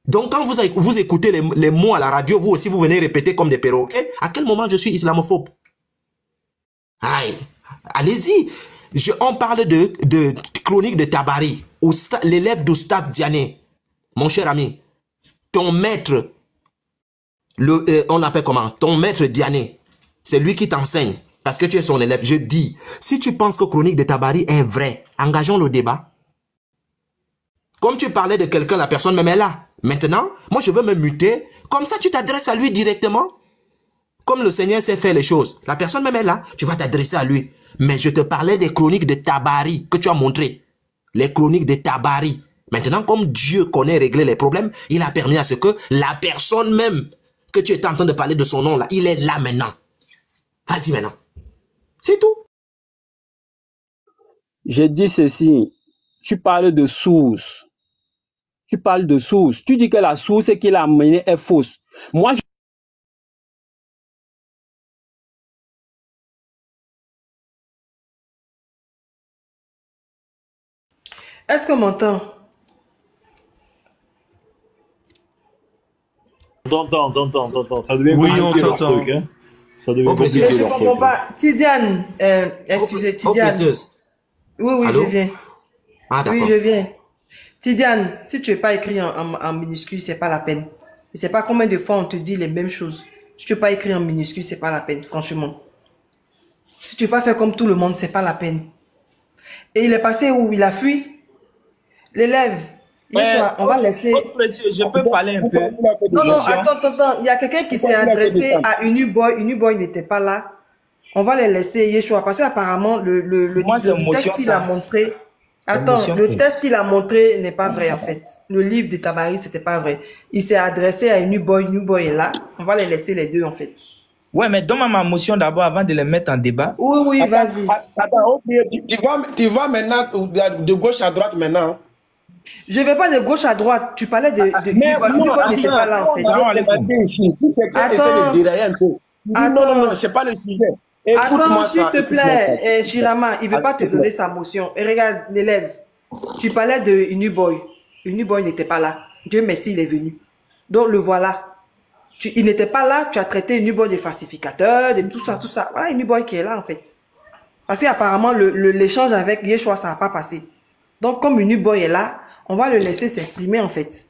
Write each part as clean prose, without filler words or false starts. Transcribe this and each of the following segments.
Donc, quand vous écoutez les mots à la radio, vous aussi, vous venez répéter comme des perroquets. À quel moment je suis islamophobe? Aïe, allez-y. On parle de chronique de Tabari, l'élève d'Oustad Diané. Mon cher ami, ton maître, on l'appelle comment? Ton maître Diané, c'est lui qui t'enseigne, parce que tu es son élève. Je dis, si tu penses que chronique de Tabari est vrai, engageons le débat. Comme tu parlais de quelqu'un, la personne me met là. Maintenant, moi je veux me muter. Comme ça, tu t'adresses à lui directement. Comme le Seigneur sait faire les choses. La personne me met là, tu vas t'adresser à lui. Mais je te parlais des chroniques de Tabari que tu as montré. Les chroniques de Tabari. Maintenant, comme Dieu connaît régler les problèmes, il a permis à ce que la personne même que tu étais en train de parler de son nom là, il est là maintenant. Vas-y maintenant. C'est tout. Je dis ceci. Tu parles de source. Tu parles de source. Tu dis que la source qu'il a amenée est fausse. Moi, Est-ce qu'on m'entend? T'entends. Ça devient Oui, compliqué on leur t'entend. truc, hein. Ça devient Oh, compliqué Je ne leur comprends truc. pas. Tidiane, excusez, Tidiane. précieuse. Oui, Allô? je viens. Ah, Oui, d'accord. je viens. Tidiane, si tu n'es pas écrit en minuscule, c'est pas la peine. Je sais pas combien de fois on te dit les mêmes choses. Si tu n'es pas écrit en minuscule, c'est pas la peine, franchement. Si tu n'es pas fait comme tout le monde, c'est pas la peine. Et il est passé où? Il a fui. L'élève. On va laisser. Je peux parler un peu. Non, attends. Il y a quelqu'un qui s'est adressé à Unuboy. Unuboy n'était pas là. On va les laisser Yeshua. Parce qu'apparemment, le test qu'il a montré. Attends, le test qu'il a montré n'est pas vrai en fait. Le livre de Tabari, c'était pas vrai. Il s'est adressé à Unuboy. Unuboy est là. On va les laisser les deux en fait. Ouais, mais donne-moi ma motion d'abord avant de les mettre en débat. Oui, vas-y. Attends, tu vas maintenant de gauche à droite maintenant. Je ne vais pas de gauche à droite. Tu parlais de Unuboy n'était pas là en fait. Non, c'est pas le sujet. Attends, s'il te plaît, Shirama, il ne veut pas te donner sa motion. Et regarde, l'élève, tu parlais de Unuboy. Unuboy n'était pas là. Dieu merci, il est venu. Donc, le voilà. Il n'était pas là, tu as traité Unuboy de falsificateur, de tout ça. Voilà Unuboy qui est là, en fait. Parce qu'apparemment, l'échange avec Yeshua, ça n'a pas passé. Donc, comme Unuboy est là, on va le laisser s'exprimer, en fait.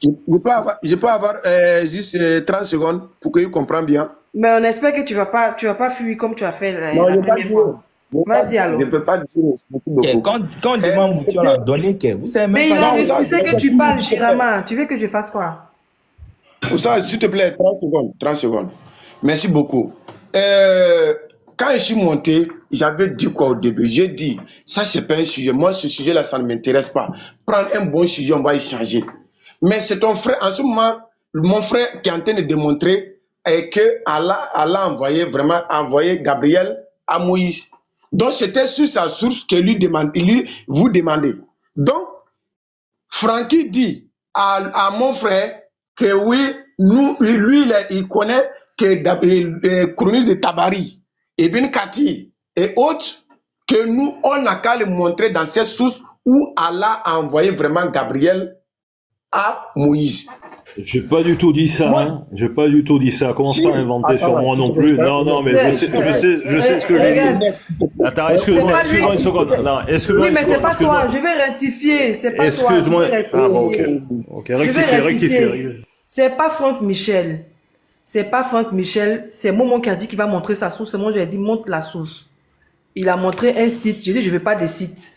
Je peux avoir juste 30 secondes pour qu'il comprenne bien. Mais on espère que tu vas pas fuir comme tu as fait la première fois. Vas-y alors. Je ne peux pas dire. Merci beaucoup. Quand on demande motion, la donner que vous savez même mais pas. Mais il a refusé que tu parles, Shirama. Tu veux que je fasse quoi? Pour ça, s'il te plaît, 30 secondes. Merci beaucoup. Quand je suis monté, j'avais dit quoi au début? J'ai dit, ça c'est pas un sujet. Moi, ce sujet-là, ça ne m'intéresse pas. Prendre un bon sujet, on va y changer. Mais c'est ton frère, en ce moment, mon frère qui est en train de démontrer que Allah a envoyé Gabriel à Moïse. Donc c'était sur sa source que vous demandez. Donc, Francky dit à mon frère que oui, lui, il connaît que chronique de Tabari, Ibn Kathir et autres, que nous, on n'a qu'à le montrer dans cette source où Allah a envoyé vraiment Gabriel à Moïse. J'ai pas du tout dit ça, hein. J'ai pas du tout dit ça. Commence pas à inventer sur moi non plus. Non, mais je sais ce que j'ai dit. Attends, excuse-moi une seconde. Non, excuse-moi. Oui, mais c'est pas toi. Je vais rectifier. C'est pas toi. Excuse-moi. Ah bon, ok. Rectifier. C'est pas Franck Michel. C'est pas Franck Michel. C'est Momo qui a dit qu'il va montrer sa source. Moi, j'ai dit montre la source. Il a montré un site. J'ai dit je veux pas des sites.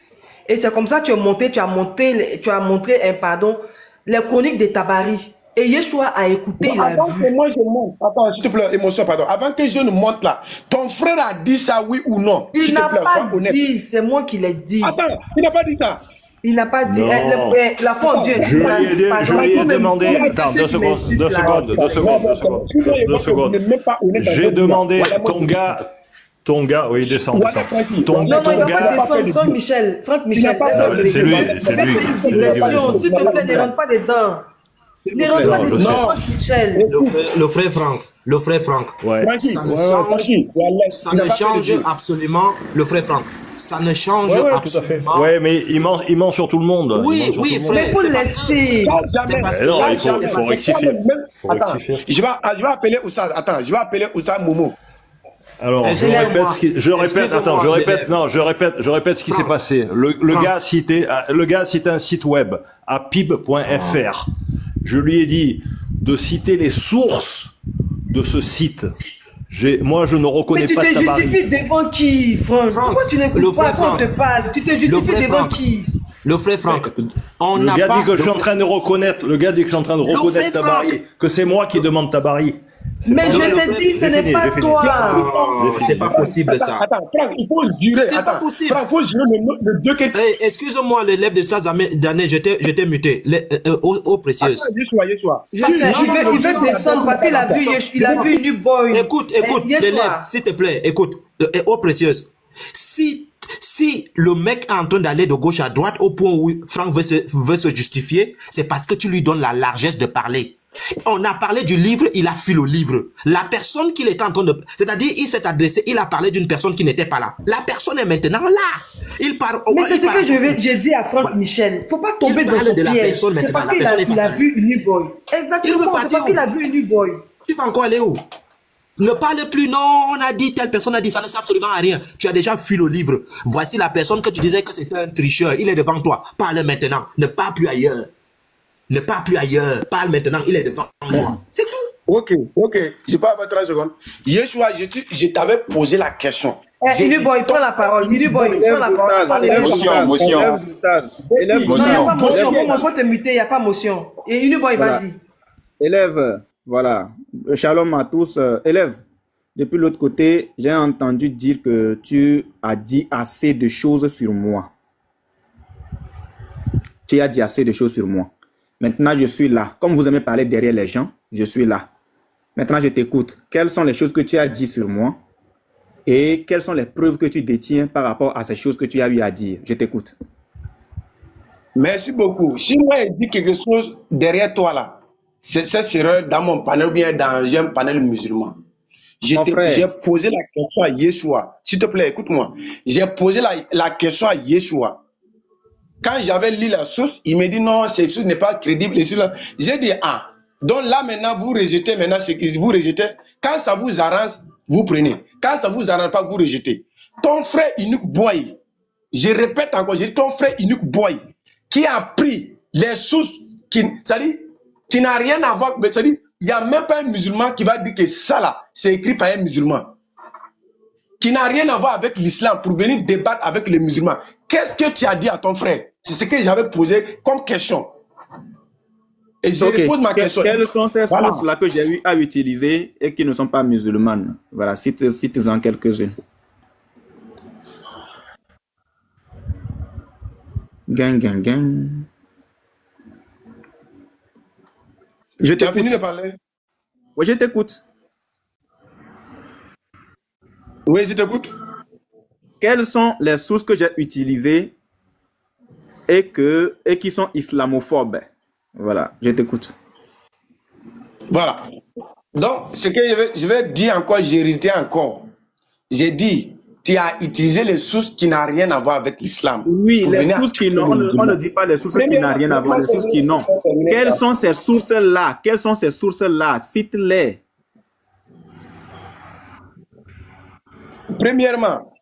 Et c'est comme ça que tu as montré les chroniques de Tabari. Et Yeshua a écouté, il a vu. Avant que moi je monte, attends, s'il te plaît, émotion, pardon. Avant que je ne monte là, ton frère a dit ça, oui ou non? Il n'a pas dit, c'est moi qui l'ai dit. Attends, il n'a pas dit ça. Il n'a pas dit. La foi en Dieu. Je lui ai demandé. Attends, 2 secondes. J'ai demandé ton gars, oui, descend. Non, il va pas descendre. Franck Michel. C'est lui. S'il te plaît, ne rentre pas dedans. Ne rentre pas dedans, Franck Michel. Le frère Franck. Le frère Franck. Ouais. Ça ne change absolument, le frère Franck. Ça ne change absolument. Ouais, mais il ment sur tout le monde. Oui, oui, frère. Mais faut laisser. C'est parce non, il que faut rectifier. Attends, je vais appeler Oussa. Attends, je vais appeler Oussa Momo. Alors, je répète ce qui s'est passé. Le gars a cité un site web, apib.fr. Je lui ai dit de citer les sources de ce site. Moi, je ne reconnais pas Tabari. Mais tu te justifies devant qui, Franck? Pourquoi tu n'écoutes pas quand on te parle? Tu te justifies devant qui? Le frère Franck, le gars dit que je suis en train de reconnaître Tabari, que c'est moi qui demande Tabari. Mais je te dis, ce n'est pas toi. C'est pas possible ça. Attends, Franck, il faut jurer. C'est pas possible. Franck, il faut jurer le Dieu que tu... Excuse-moi, l'élève de Stade d'année, j'étais muté. Au précieuse. Il veut descendre parce qu'il a vu New Boy. Écoute, l'élève, s'il te plaît, écoute. Au précieuse. Si le mec est en train d'aller de gauche à droite au point où Franck veut se justifier, c'est parce que tu lui donnes la largesse de parler. On a parlé du livre, il a fui le livre. La personne qu'il était en train de... C'est-à-dire, il s'est adressé, il a parlé d'une personne qui n'était pas là. La personne est maintenant là. Il parle... Mais c'est ce que j'ai dit à Franck Michel. Faut pas tomber dans ce piège. C'est parce qu'il a vu une New Boy. Exactement, c'est parce qu'il a vu une New Boy. Tu vas encore aller où? Ne parle plus, non, on a dit, telle personne a dit, ça ne sert absolument à rien. Tu as déjà fui le livre. Voici la personne que tu disais que c'était un tricheur. Il est devant toi. Parle maintenant. Ne parle plus ailleurs. Ne parle plus ailleurs. Parle maintenant. Il est devant moi. C'est tout. Ok. Je parle à 30 secondes. Yeshua, je t'avais posé la question. New Boy, prends la parole. New Boy, prends la parole. Motion. Il faut te muter, il n'y a pas motion. Et New Boy, vas-y. Élève, voilà. Shalom à tous. Élève, depuis l'autre côté, j'ai entendu dire que tu as dit assez de choses sur moi. Tu as dit assez de choses sur moi. Maintenant, je suis là. Comme vous aimez parler derrière les gens, je suis là. Maintenant, je t'écoute. Quelles sont les choses que tu as dit sur moi et quelles sont les preuves que tu détiens par rapport à ces choses que tu as eu à dire? Je t'écoute. Merci beaucoup. Si moi, je dis quelque chose derrière toi, là, ça serait dans mon panel ou bien dans un panel musulman. J'ai posé la question à Yeshua. S'il te plaît, écoute-moi. J'ai posé la question à Yeshua. Quand j'avais lu la source, il me dit non, cette source n'est pas crédible. J'ai dit ah, donc là maintenant vous rejetez, vous rejetez. Quand ça vous arrange, vous prenez. Quand ça vous arrange pas, vous rejetez. Ton frère Inuk Boy, je répète encore, j'ai dit ton frère Inuk Boy, qui a pris les sources qui n'a rien à voir, mais c'est-à-dire, il n'y a même pas un musulman qui va dire que ça là, c'est écrit par un musulman. Qui n'a rien à voir avec l'islam pour venir débattre avec les musulmans. Qu'est-ce que tu as dit à ton frère? C'est ce que j'avais posé comme question. Et je repose ma question. Quelles sont ces sources-là que j'ai eu à utiliser et qui ne sont pas musulmanes? Voilà, cite-en quelques-unes. Gang. Tu as fini de parler? Oui, je t'écoute. Oui, je t'écoute. Quelles sont les sources que j'ai utilisées et qui sont islamophobes? Voilà, je t'écoute. Voilà. Donc, ce que je vais dire encore, j'ai hérité encore. J'ai dit, tu as utilisé les sources qui n'ont rien à voir avec l'islam. Oui, les sources qui n'ont. On ne dit pas les sources qui n'ont rien à voir, les sources qui n'ont. Quelles sont ces sources-là? Quelles sont ces sources-là? Cite-les. Premièrement,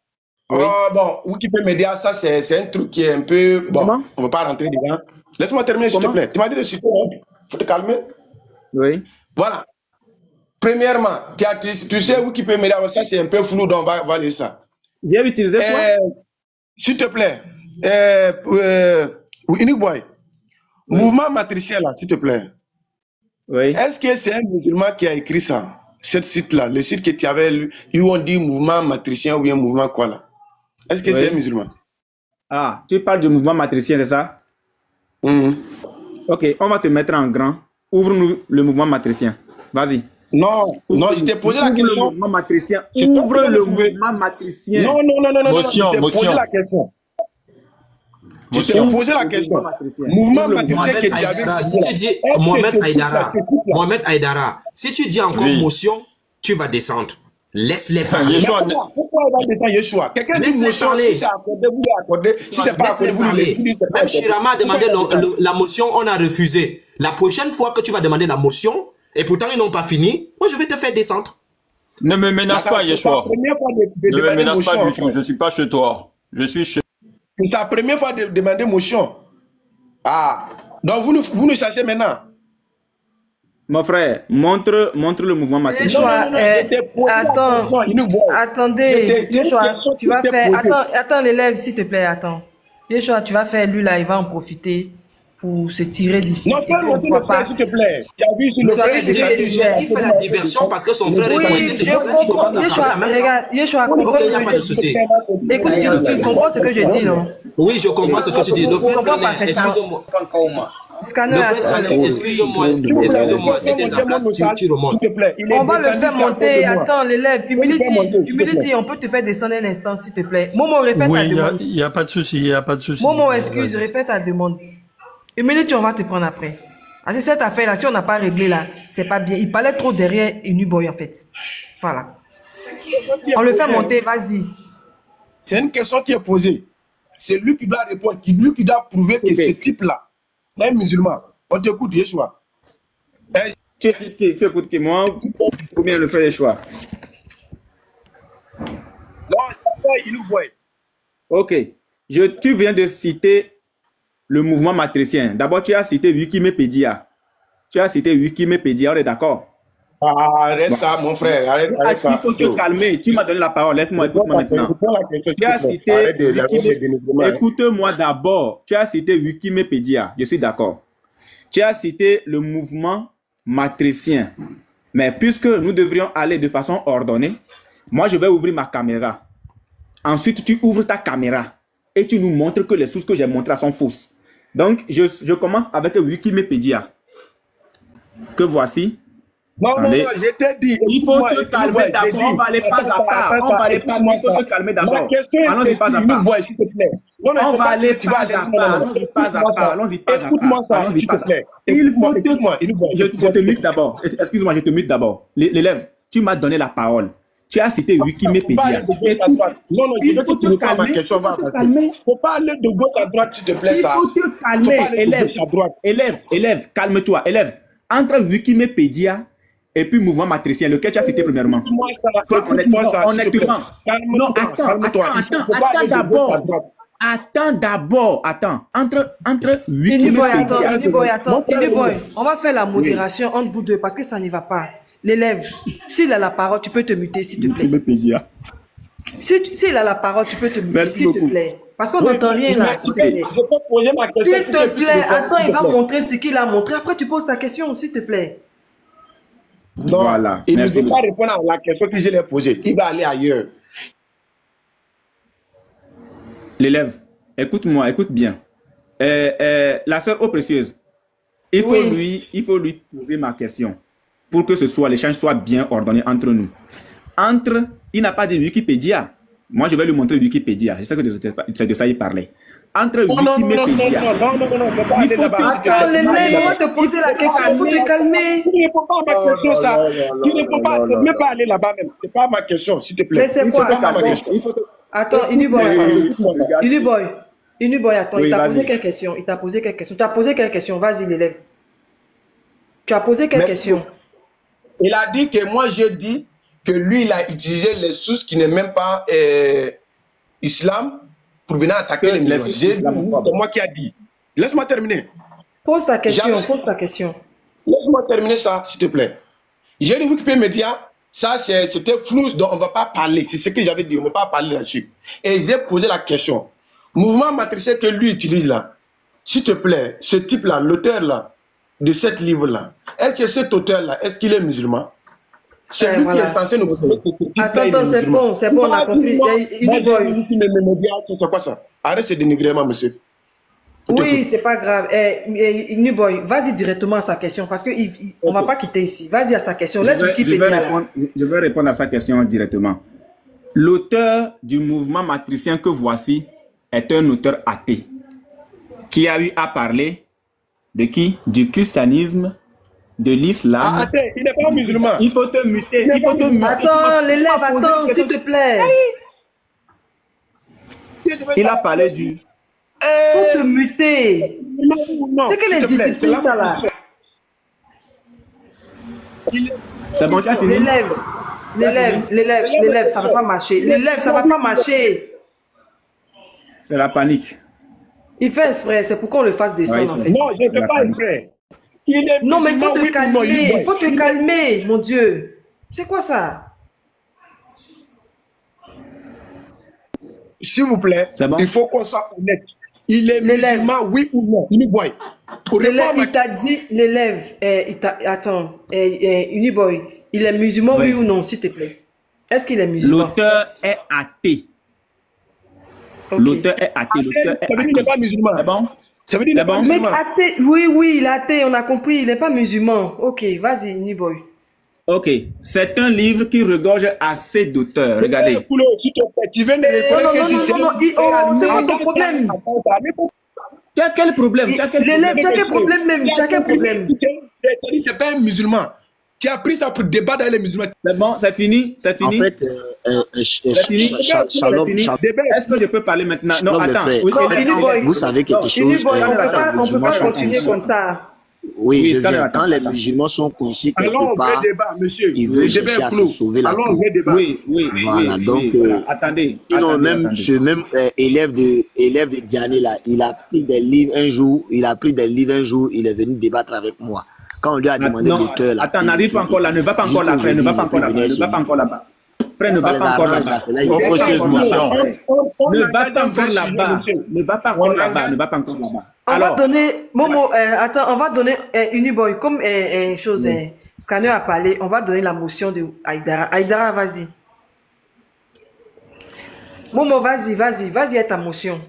bon, Wikipédia, ça c'est un truc qui est un peu... Bon, on ne va pas rentrer dedans. Laisse-moi terminer, s'il te plaît. Tu m'as dit de citer, il faut te calmer. Oui. Voilà. Premièrement, tu sais Wikipédia, ça c'est un peu flou, donc on va lire ça. J'ai utilisé quoi? S'il te plaît, Inuk Boy, mouvement matricien là, s'il te plaît. Oui. Est-ce que c'est un musulman qui a écrit ça? Ce site-là, le site que tu avais lu, ils ont dit mouvement matricien ou bien mouvement quoi là? Est-ce que c'est un musulman? Ah, tu parles du mouvement matricien, c'est ça? Ok, on va te mettre en grand. Ouvre-nous le mouvement matricien. Vas-y. Non, je t'ai posé la question. Le mouvement matricien. Ouvre le mouvement matricien. Non. Motion. Je t'ai posé la question. Je t'ai posé la question. Mouvement matricien que tu avais. Si tu dis Mohamed Aïdara, si tu dis encore motion, tu vas descendre. Laisse-les parler. Mais pourquoi il va descendre Yeshua? Quelqu'un dit motion, si c'est accordé, vous l'accordez. Si c'est pas accordé, vous le dites. Même Shirama a demandé la motion, on a refusé. La prochaine fois que tu vas demander la motion, et pourtant ils n'ont pas fini, moi je vais te faire descendre. Ne me menace pas, Yeshua. Ne me menace pas du tout. Je ne suis pas chez toi. Je suis chez... C'est sa première fois de demander motion. Ah, donc vous nous cherchez maintenant. Mon frère, montre le mouvement matin. Yeshua, attendez, Yeshua, tu vas faire, attends l'élève s'il te plaît, attends. Yeshua, tu vas faire, lui là, il va en profiter pour se tirer d'ici. Non, fais monter le frère, s'il te plaît. Il fait la diversion parce que son frère est coincé. C'est pour ça qu'il commence à parler. Regarde, Yeshua, ok, il n'y a pas de souci. Écoute, tu comprends ce que je dis, non? Oui, je comprends ce que tu dis. Le frère, excuse-moi. Excuse-moi, c'est des emplacements, tu remontes. On va le faire monter. Attends, l'élève, humility, on peut te faire descendre un instant, s'il te plaît. Momo, répète ta demande. Il n'y a pas de souci, il n'y a pas de souci. Momo, excuse, répète ta demande. Humility, on va te prendre après. Parce que cette affaire-là, si on n'a pas réglé là, c'est pas bien. Il parlait trop derrière Unuboy, en fait. Voilà. On le fait monter, vas-y. C'est une question qui est posée. C'est lui qui doit répondre, lui qui doit prouver que ce type-là, c'est un musulman. On t'écoute, Yeshua. Tu écoutes que moi, ou bien le frère Yeshua? Non, c'est pas Unuboy. Ok. Tu viens de citer le mouvement matricien. D'abord, tu as cité Wikimépédia. On est d'accord? Arrête ça, mon frère. Arrête il faut te calmer. Tu m'as donné la parole. Laisse-moi écouter maintenant. Tu as cité écoute-moi d'abord. Tu as cité Wikimépédia. Je suis d'accord. Tu as cité le mouvement matricien. Mais puisque nous devrions aller de façon ordonnée, moi, je vais ouvrir ma caméra. Ensuite, tu ouvres ta caméra et tu nous montres que les sources que j'ai montrées sont fausses. Donc, je commence avec Wikimépédia. Que voici. Non, je t'ai dit. Il faut te calmer d'abord. On va aller pas à pas. Il faut te calmer d'abord. Allons-y pas à pas. On va aller pas à pas. Allons-y pas à pas. Allons-y pas à pas. Allons-y pas à pas. Il faut te... Je te mute d'abord. Excuse-moi, je te mute d'abord. L'élève, tu m'as donné la parole. Tu as cité Wikimépédia. Il faut te calmer. Il faut te calmer. Faut pas aller de gauche à droite, s'il te plaît, ça. Il faut te calmer. Élève, calme-toi. Élève, entre Wikimépédia et puis mouvement matricien, lequel tu as cité premièrement? Honnêtement. Non, attends. Entre Wikimépédia... Unuboy, on va faire la modération entre vous deux parce que ça n'y va pas. L'élève, s'il a la parole, tu peux te muter, s'il te plaît. Wikimépédia. S'il a la parole, tu peux te muter, s'il te plaît. Parce qu'on n'entend rien là, s'il te plaît. S'il te plaît, attends, il va montrer ce qu'il a montré. Après, tu poses ta question, s'il te plaît. Non, voilà. Il ne veut pas répondre à la question que je lui ai posée. Il va aller ailleurs. L'élève, écoute-moi, écoute bien. La sœur eau précieuse, il faut lui poser ma question pour que l'échange soit bien ordonné entre nous. Il n'a pas de Wikipédia. Moi, je vais lui montrer Wikipédia. Je sais que c'est de ça il parlait. Entre Wikipédia. Non. Attends, l'élève, on va te poser la question. Il faut te calmer. Tu ne réponds pas à ma question, ça. Tu ne peux pas, même pas aller là-bas même. C'est pas ma question, s'il te plaît. Mais c'est quoi? Attends, Unuboy, attends, il t'a posé quelle question? Tu as posé quelle question? Vas-y, l'élève. Tu as posé quelle question? Il a dit que moi, j'ai dit que lui, il a utilisé les sources qui n'est même pas islam pour venir attaquer les musulmans. C'est moi qui a dit. Laisse-moi terminer. Pose ta question. Laisse-moi terminer ça, s'il te plaît. J'ai dit Wikipédia, ça c'était flou, donc on ne va pas parler. C'est ce que j'avais dit, on ne va pas parler là-dessus. Et j'ai posé la question. Mouvement matricien que lui utilise là, s'il te plaît, ce type-là, l'auteur-là, de ce livre-là, est-ce que cet auteur-là, est-ce qu'il est musulman? C'est lui qui est censé nous prouver que ce Attends, c'est bon, on a compris. C'est quoi ça? Arrête ce dénigrement, monsieur. Oui, c'est pas grave. Unuboy, vas-y directement à sa question parce qu'on ne va pas quitter ici. Vas-y à sa question. Je vais répondre à sa question directement. L'auteur du mouvement matricien que voici est un auteur athée qui a eu à parler de qui? Du christianisme de l'islam. Ah, attends, il n'est pas musulman. Il faut te muter. Il faut te muter. Attends, l'élève, attends, s'il te plaît. Il a parlé du... Faut te muter. C'est quelle indiscipline, ça, là? C'est bon, tu as fini? L'élève, ça va pas marcher. L'élève, ça va pas marcher. C'est la panique. Il fait exprès, c'est pour qu'on le fasse descendre. Ouais, Non, je ne fais pas exprès. Non, mais il faut te calmer. Il faut te calmer, mon Dieu. C'est quoi ça? S'il vous plaît, bon? il faut qu'on soit honnête. Il est musulman, oui ou non? Uniboy. Il t'a dit, l'élève, attends, Uniboy, il est musulman, oui ou non, s'il te plaît? Est-ce qu'il est musulman? L'auteur est athée. Okay. L'auteur est athée. Ça veut dire qu'il n'est pas musulman. C'est bon? Ça veut dire qu'il n'est pas musulman. Athée, oui, il est athée, on a compris, il n'est pas musulman. Ok, vas-y, Uniboy. Ok, c'est un livre qui regorge assez d'auteurs. Regardez. Tu viens de reconnaître que si c'est... C'est quoi ton problème? Tu as quel problème? L'élève, tu as quel problème même? Tu as quel problème? C'est pas un musulman. Tu as pris ça pour débattre avec les musulmans. C'est bon, c'est fini? C'est fini? En fait, Shalom. Est-ce que je peux parler maintenant? Non, attends. Vous savez quelque chose? On ne peut pas continuer comme ça. Oui, je viens. Quand les musulmans sont coincés quelque part, ils veulent chercher à se sauver la peau. Oui. Voilà, donc, attendez. Sinon, même ce même élève de Diané là, il a pris des livres un jour, il est venu débattre avec moi. Quand on lui a demandé l'auteur là. Attends, n'arrive pas encore là, ne va pas encore là, frère, ne va pas encore là-bas. Frère, ne va pas encore là-bas. Ne va pas encore là-bas. On va donner, Momo, attends, on va donner Uniboy, comme chose, Scanner a parlé, on va donner la motion de Aïdara. Aïdara, vas-y. Momo, vas-y, à ta motion.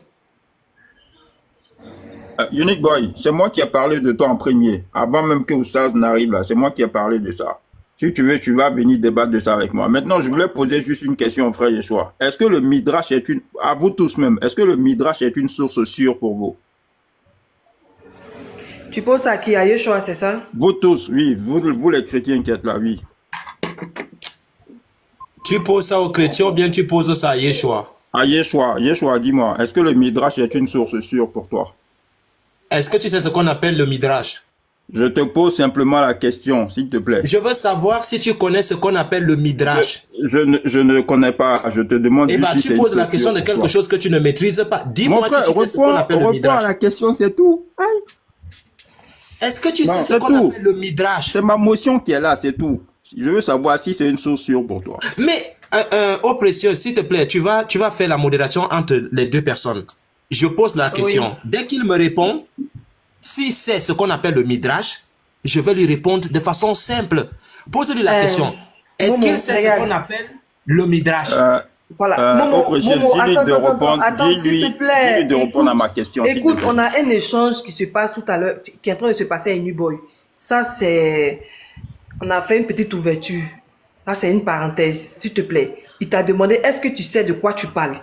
Unique Boy, c'est moi qui ai parlé de toi en premier. Avant même que Oussaz n'arrive là, c'est moi qui ai parlé de ça. Si tu veux, tu vas venir débattre de ça avec moi. Maintenant, je voulais poser juste une question, frère Yeshua. Est-ce que le Midrash est à vous tous même, est-ce que le Midrash est une source sûre pour vous? Tu poses ça à qui? À Yeshua, c'est ça? Vous tous, oui. Vous les chrétiens qui êtes là, oui. Tu poses ça aux chrétiens ou bien tu poses ça à Yeshua? À Yeshua. Yeshua, dis-moi, est-ce que le Midrash est une source sûre pour toi? Est-ce que tu sais ce qu'on appelle le Midrash? Je te pose simplement la question, s'il te plaît. Je veux savoir si tu connais ce qu'on appelle le Midrash. Je ne connais pas. Je te demande juste si tu poses la question de quelque chose que tu ne maîtrises pas. Dis-moi si tu sais ce qu'on appelle le Midrash. La question, c'est tout. Est-ce que tu sais ce qu'on appelle le Midrash? C'est ma motion qui est là, c'est tout. Je veux savoir si c'est une source sûre pour toi. Mais, oh précieux, s'il te plaît, tu vas faire la modération entre les deux personnes. Je pose la question. Oui. Dès qu'il me répond, si c'est ce qu'on appelle le Midrash, je vais lui répondre de façon simple. Pose-lui la question. Est-ce qu'il sait ce qu'on appelle le Midrash? Voilà. Dis-lui de répondre à ma question. Écoute, on a un échange qui se passe tout à l'heure, qui est en train de se passer à Uniboy. Ça, c'est... On a fait une petite ouverture. Ça, c'est une parenthèse, s'il te plaît. Il t'a demandé, est-ce que tu sais de quoi tu parles?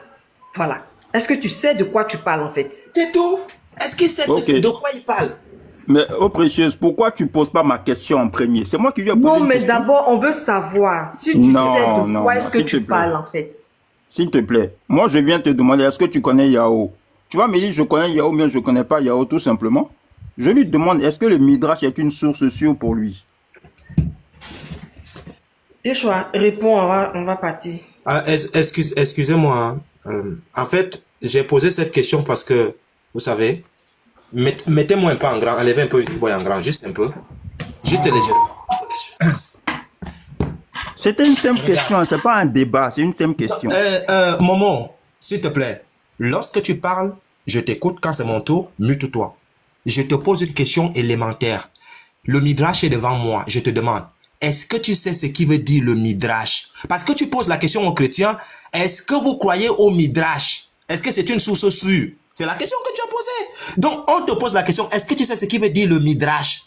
Voilà. Est-ce que tu sais de quoi tu parles, en fait? C'est tout. Est-ce qu'il sait de quoi il parle? Mais, oh précieuse, pourquoi tu ne poses pas ma question en premier? C'est moi qui lui ai posé une question. Non, mais d'abord, on veut savoir si tu sais de quoi est-ce que tu parles, en fait. S'il te plaît. Moi, je viens te demander, est-ce que tu connais Yahoo? Tu vas me dire, je connais Yahoo, mais je ne connais pas Yahoo, tout simplement. Je lui demande, est-ce que le Midrash est une source sûre pour lui? Yeshua, réponds, on va partir. Excusez-moi. En fait, j'ai posé cette question parce que, vous savez, mettez-moi un peu en grand, enlevez un peu en grand, juste un peu. Juste légèrement. C'était une simple question, c'est pas un débat, c'est une simple question. Momo, s'il te plaît, lorsque tu parles, je t'écoute, quand c'est mon tour, mute-toi. Je te pose une question élémentaire. Le Midrash est devant moi, je te demande, est-ce que tu sais ce qui veut dire le Midrash? Parce que tu poses la question aux chrétiens, est-ce que vous croyez au Midrash? Est-ce que c'est une source sûre? C'est la question que tu as posée. Donc, on te pose la question, est-ce que tu sais ce qui veut dire le Midrash?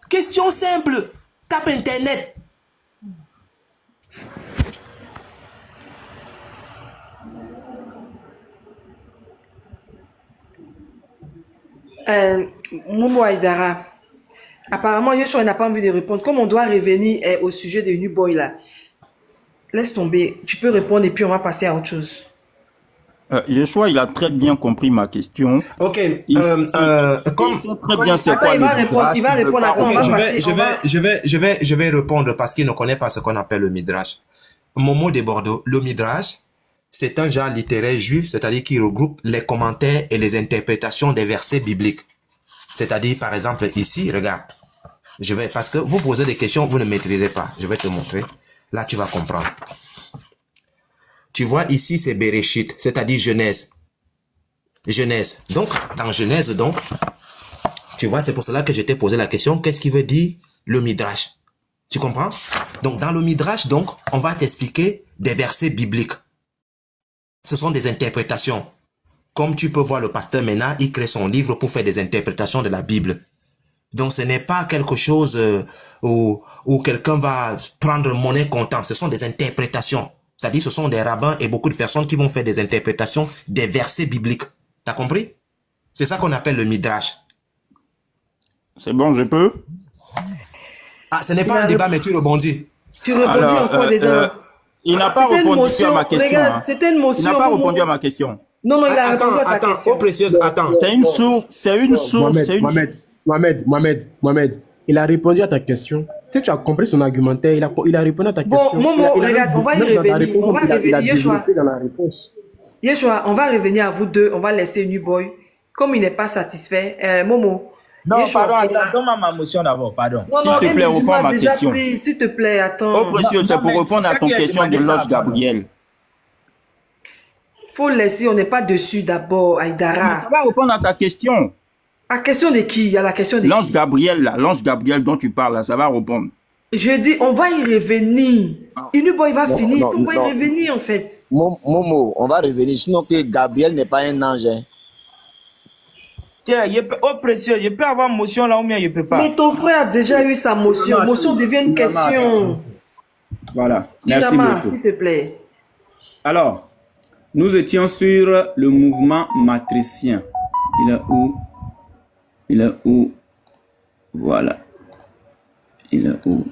Question simple. Tape Internet. Momo Aïdara, Apparemment, Yeshua n'a pas envie de répondre. Comme on doit revenir au sujet de New Boy là, laisse tomber. Tu peux répondre et puis on va passer à autre chose. Yeshua, il a très bien compris ma question. Ok. Il sait très bien c'est quoi il va répondre. Attends, je vais répondre parce qu'il ne connaît pas ce qu'on appelle le Midrash. Momo de Bordeaux, le Midrash, c'est un genre littéraire juif, c'est-à-dire qui regroupe les commentaires et les interprétations des versets bibliques. C'est-à-dire, par exemple, ici, regarde. Parce que vous posez des questions, vous ne maîtrisez pas. Je vais te montrer. Là, tu vas comprendre. Tu vois, ici, c'est Bereshit, c'est-à-dire Genèse. Genèse. Donc, dans Genèse, donc, tu vois, c'est pour cela que je t'ai posé la question, qu'est-ce qui veut dire le Midrash? Tu comprends? Donc, dans le Midrash, donc, on va t'expliquer des versets bibliques. Ce sont des interprétations. Comme tu peux voir le pasteur Mena, il crée son livre pour faire des interprétations de la Bible. Donc, ce n'est pas quelque chose où quelqu'un va prendre monnaie comptant. Ce sont des interprétations. C'est-à-dire, ce sont des rabbins et beaucoup de personnes qui vont faire des interprétations des versets bibliques. T'as compris? C'est ça qu'on appelle le Midrash. C'est bon, je peux? Ah, ce n'est pas un débat, mais tu rebondis. Tu rebondis encore dedans. Il n'a pas répondu à ma question. Regarde, c'était une motion. Il n'a pas répondu à ma question. Non, il a répondu à ta question. Oh, précieuse, attends. C'est une source. Mohamed, il a répondu à ta question. Si tu as compris son argumentaire, il a répondu à ta question. Bon, Momo, regarde, on va y revenir. On va revenir, Yeshua. Dans la réponse. Yeshua, on va revenir à vous deux. On va laisser New Boy. Comme il n'est pas satisfait, Momo. Non, Yeshua, pardon, attends, donne-moi ma motion d'abord, pardon. Non, S'il te plaît, réponds à ma question. S'il te plaît, attends. Oh, précieux, c'est pour répondre à ton question de l'ange Gabriel. Faut laisser, on n'est pas dessus d'abord, Aïdara. Ça va répondre à ta question. À question de qui? Il y a la question de l'ange Gabriel, là, l'ange Gabriel dont tu parles, là, ça va répondre. Je dis, on va y revenir. Inuboy va finir, on va y revenir en fait. Momo, on va revenir, sinon que Gabriel n'est pas un ange. Hein. Tiens, oh précieux, je peux avoir motion là ou bien je peux pas. Mais ton frère a déjà eu sa motion. Motion devient une question. Voilà, merci beaucoup. S'il te plaît. Alors, nous étions sur le mouvement matricien. Il est où? Il est où? Voilà. Il est où?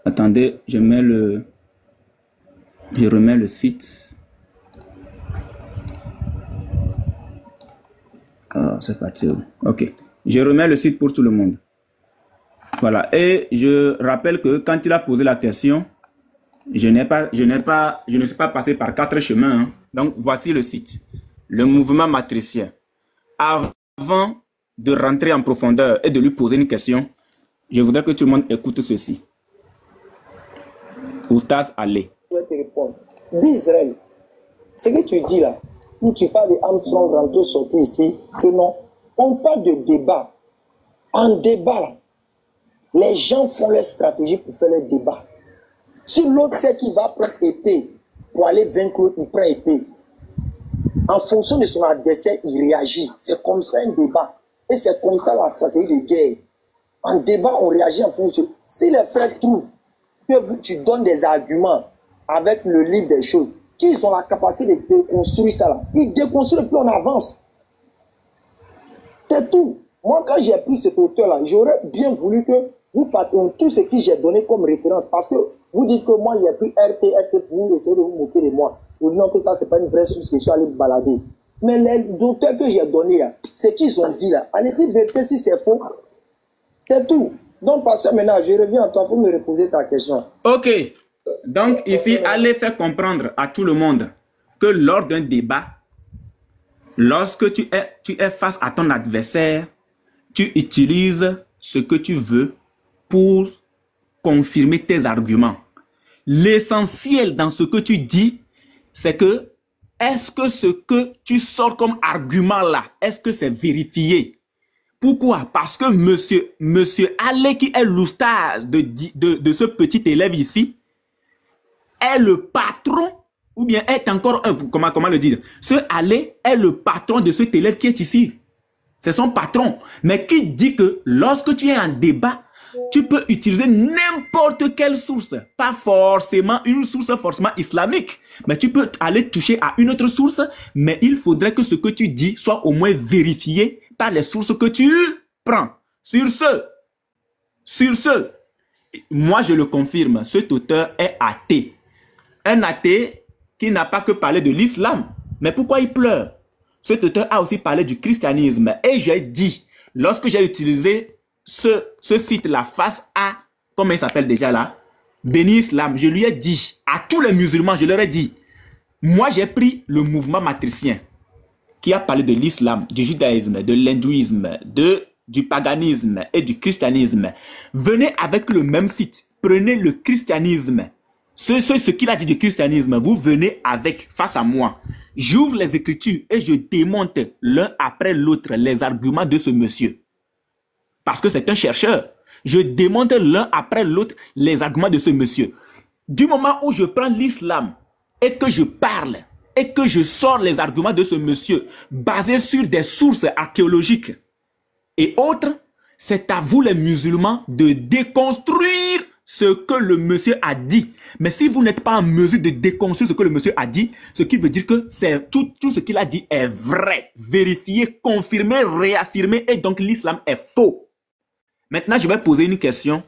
Attendez, je remets le site. Ah, c'est parti. Ok. Je remets le site pour tout le monde. Voilà. Et je rappelle que quand il a posé la question, je ne suis pas passé par 4 chemins. Hein. Donc, voici le site. Le mouvement matricien. Avant de rentrer en profondeur et de lui poser une question, je voudrais que tout le monde écoute ceci. Oustaz Ali. Je vais te répondre. D'Israël, ce que tu dis là, où tu parles d'Armstrong Ranto sorti ici, que non, on parle de débat. En débat, là, les gens font leur stratégie pour faire leur débat. Si l'autre sait qu'il va prendre épée pour aller vaincre l'autre, il prend épée. En fonction de son adversaire, il réagit. C'est comme ça un débat. Et c'est comme ça la stratégie de guerre. En débat, on réagit en fonction. Si les frères trouvent que tu donnes des arguments avec le livre des choses, qu'ils ont la capacité de déconstruire ça là, ils déconstruisent puis on avance. C'est tout. Moi, quand j'ai pris ce auteur-là, j'aurais bien voulu que vous partagez tout ce que j'ai donné comme référence. Parce que vous dites que moi, j'ai pris RT pour vous essayer de vous moquer de moi. Vous dites non, que ça, c'est pas une vraie source que je suis allé me balader. Mais les auteurs que j'ai donnés là, c'est qu'ils ont dit là. Allez-y, vérifiez si c'est faux. C'est tout. Donc, pasteur, maintenant, je reviens à toi, il faut me reposer ta question. Ok. Donc, ici, allez faire comprendre à tout le monde que lors d'un débat, lorsque tu es face à ton adversaire, tu utilises ce que tu veux pour confirmer tes arguments. L'essentiel dans ce que tu dis, c'est que est-ce que ce que tu sors comme argument là, est-ce que c'est vérifié? Pourquoi? Parce que monsieur Ale, qui est l'oustaz de ce petit élève ici, est le patron, ou bien est encore un, comment le dire? Ce Ale est le patron de cet élève qui est ici. C'est son patron. Mais qui dit que lorsque tu es en débat, tu peux utiliser n'importe quelle source. Pas forcément une source forcément islamique. Mais tu peux aller toucher à une autre source. Mais il faudrait que ce que tu dis soit au moins vérifié par les sources que tu Prends. Sur ce, moi je le confirme, cet auteur est athée. Un athée qui n'a pas que parlé de l'islam. Mais pourquoi il pleure? Cet auteur a aussi parlé du christianisme. Et j'ai dit, lorsque j'ai utilisé ce site-là face à, comment il s'appelle déjà là? Béni Islam, je lui ai dit, à tous les musulmans, je leur ai dit, moi j'ai pris le mouvement matricien qui a parlé de l'islam, du judaïsme, de l'hindouisme, du paganisme et du christianisme. Venez avec le même site, prenez le christianisme. Ce qu'il a dit du christianisme, vous venez avec, face à moi. J'ouvre les Écritures et je démonte l'un après l'autre les arguments de ce monsieur. Parce que c'est un chercheur. Je démonte l'un après l'autre les arguments de ce monsieur. Du moment où je prends l'islam et que je parle et que je sors les arguments de ce monsieur basés sur des sources archéologiques et autres, c'est à vous les musulmans de déconstruire ce que le monsieur a dit. Mais si vous n'êtes pas en mesure de déconstruire ce que le monsieur a dit, ce qui veut dire que c'est tout ce qu'il a dit est vrai, vérifié, confirmé, réaffirmé, et donc l'islam est faux. Maintenant, je vais poser une question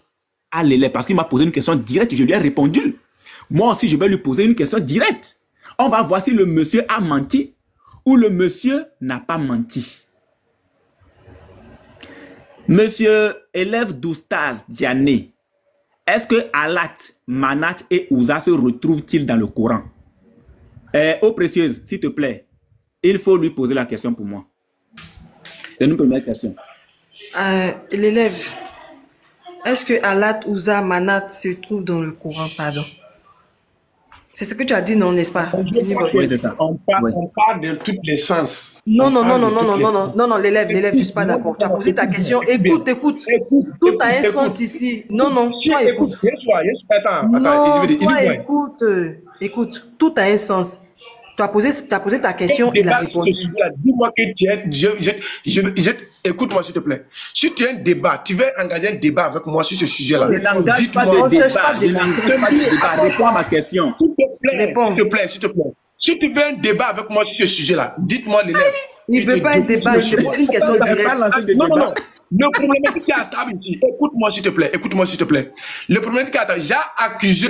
à l'élève parce qu'il m'a posé une question directe et je lui ai répondu. Moi aussi, je vais lui poser une question directe. On va voir si le monsieur a menti ou le monsieur n'a pas menti. Monsieur élève d'Oustaz Diané, est-ce que Alat, Manat et Ouza se retrouvent-ils dans le Coran? Eau précieuse, s'il te plaît, il faut lui poser la question pour moi. C'est une première question. L'élève, est-ce que Alat, Ouza, Manat se trouvent dans le Coran? Pardon. C'est ce que tu as dit, non, n'est-ce pas? Oui, c'est ça. On parle de tous les sens. Non, l'élève, je ne suis pas d'accord. Tu as posé ta question. Écoute. Tout a un sens ici. Non, toi écoute. Écoute, tout a un sens. Tu as posé ta question, il a répondu. Dis-moi que tu es... Écoute-moi, s'il te plaît. Si tu as un débat, tu veux engager un débat avec moi sur ce sujet-là. Dis-moi. Réponds à ma question. S'il te plaît. Si tu veux un débat avec moi sur ce sujet-là, dites-moi l'élève. Il ne veut pas un débat, je pose une question directe. Non. Le problème qui est à table ici, écoute-moi s'il te plaît. Le problème qui est à table,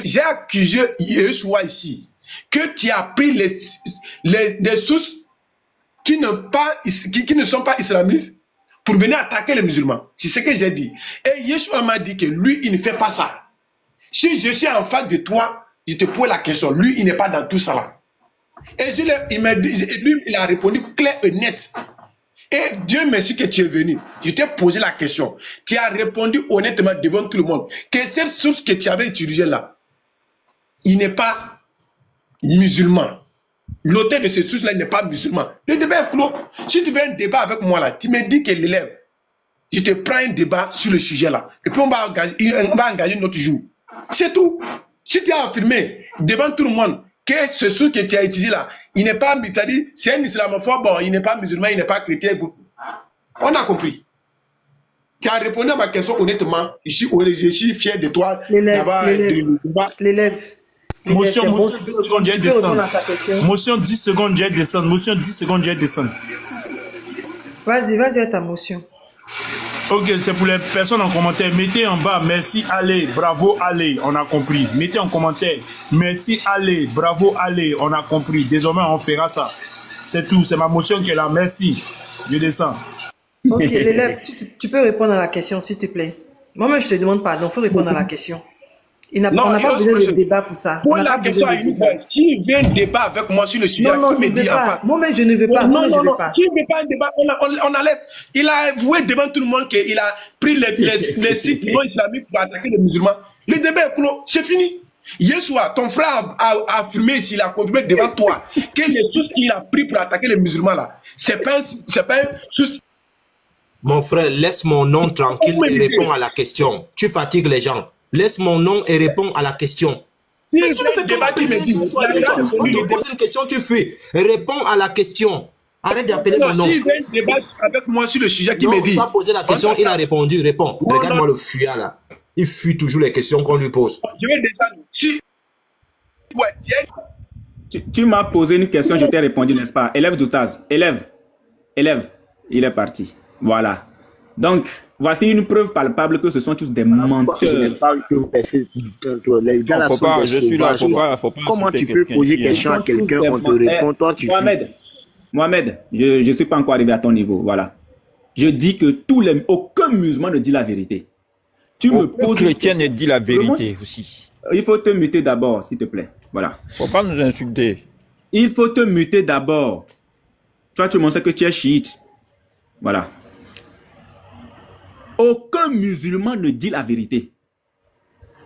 j'ai accusé Yeshua ici que tu as pris des sources qui ne sont pas islamistes pour venir attaquer les musulmans. C'est ce que j'ai dit. Et Yeshua m'a dit que lui, il ne fait pas ça. Si je suis en face de toi, je te pose la question. Lui, il n'est pas dans tout ça là. Et il a répondu clair et net. Et Dieu merci que tu es venu. Je t'ai posé la question. Tu as répondu honnêtement devant tout le monde que cette source que tu avais utilisée là, il n'est pas musulman. L'auteur de cette source-là n'est pas musulman. Le débat est clos. Si tu veux un débat avec moi là, tu me dis que l'élève, je te prends un débat sur le sujet-là. Et puis on va engager notre jour. C'est tout. Si tu as affirmé devant tout le monde que ce source que tu as utilisé là, il n'est pas, c'est-à-dire, c'est un islamophobe, bon, il n'est pas musulman, il n'est pas chrétien. On a compris. Tu as répondu à ma question honnêtement. Je suis fier de toi d'avoir l'élève. Motion 10 secondes, j'ai descendre. Motion 10 secondes, j'ai descendre. Motion 10 secondes, j'ai descendre. Vas-y à ta motion. Ok, c'est pour les personnes en commentaire. Mettez en bas, merci, allez, bravo, allez, on a compris. Mettez en commentaire, merci, allez, bravo, allez, on a compris. Désormais, on fera ça. C'est tout, c'est ma motion qui est là, merci. Je descends. Ok, l'élève, tu peux répondre à la question, s'il te plaît. Moi-même, je te demande pardon, il faut répondre à la question. On n'a pas besoin de débat pour ça. Pour la question à une fois, qui veut un débat avec moi sur le sujet, non, je ne veux pas. Moi-même, je ne veux pas. Non, qui ne veut pas un débat, on enlève. Il a avoué devant tout le monde qu'il a pris les sites non islamiques pour attaquer les musulmans. Le débat est clos, c'est fini. Hier soir, ton frère a affirmé, s'il a confirmé devant toi, que les sources qu'il a pris pour attaquer les musulmans là, c'est pas un source. Mon frère, laisse mon nom tranquille et réponds à la question. Tu fatigues les gens. Laisse mon nom et réponds à la question. Si tu ne fais pas qui me dit, on te pose une question, tu fais. Réponds à la question. Arrête d'appeler mon nom. Si il veut un débat avec moi sur le sujet qui me dit. Tu as posé la question, il a répondu. Réponds. Regarde-moi le fuyard là. Il fuit toujours les questions qu'on lui pose. Je vais descendre. Tu m'as posé une question, je t'ai répondu, n'est-ce pas? Élève d'Oustaz. Élève. Il est parti. Voilà. Donc, voici une preuve palpable que ce sont tous des menteurs. Je n'aime pas les gars là sont des sauvages. Comment tu peux poser question à quelqu'un, on te répond, toi tu... Mohamed, je ne suis pas encore arrivé à ton niveau, voilà. Je dis que aucun musulman ne dit la vérité. Tu me poses une chrétien ne dit la vérité aussi. Il faut te muter d'abord, s'il te plaît. Voilà. Faut pas nous insulter. Il faut te muter d'abord. Toi, tu montres que tu es chiite. Voilà. Aucun musulman ne dit la vérité.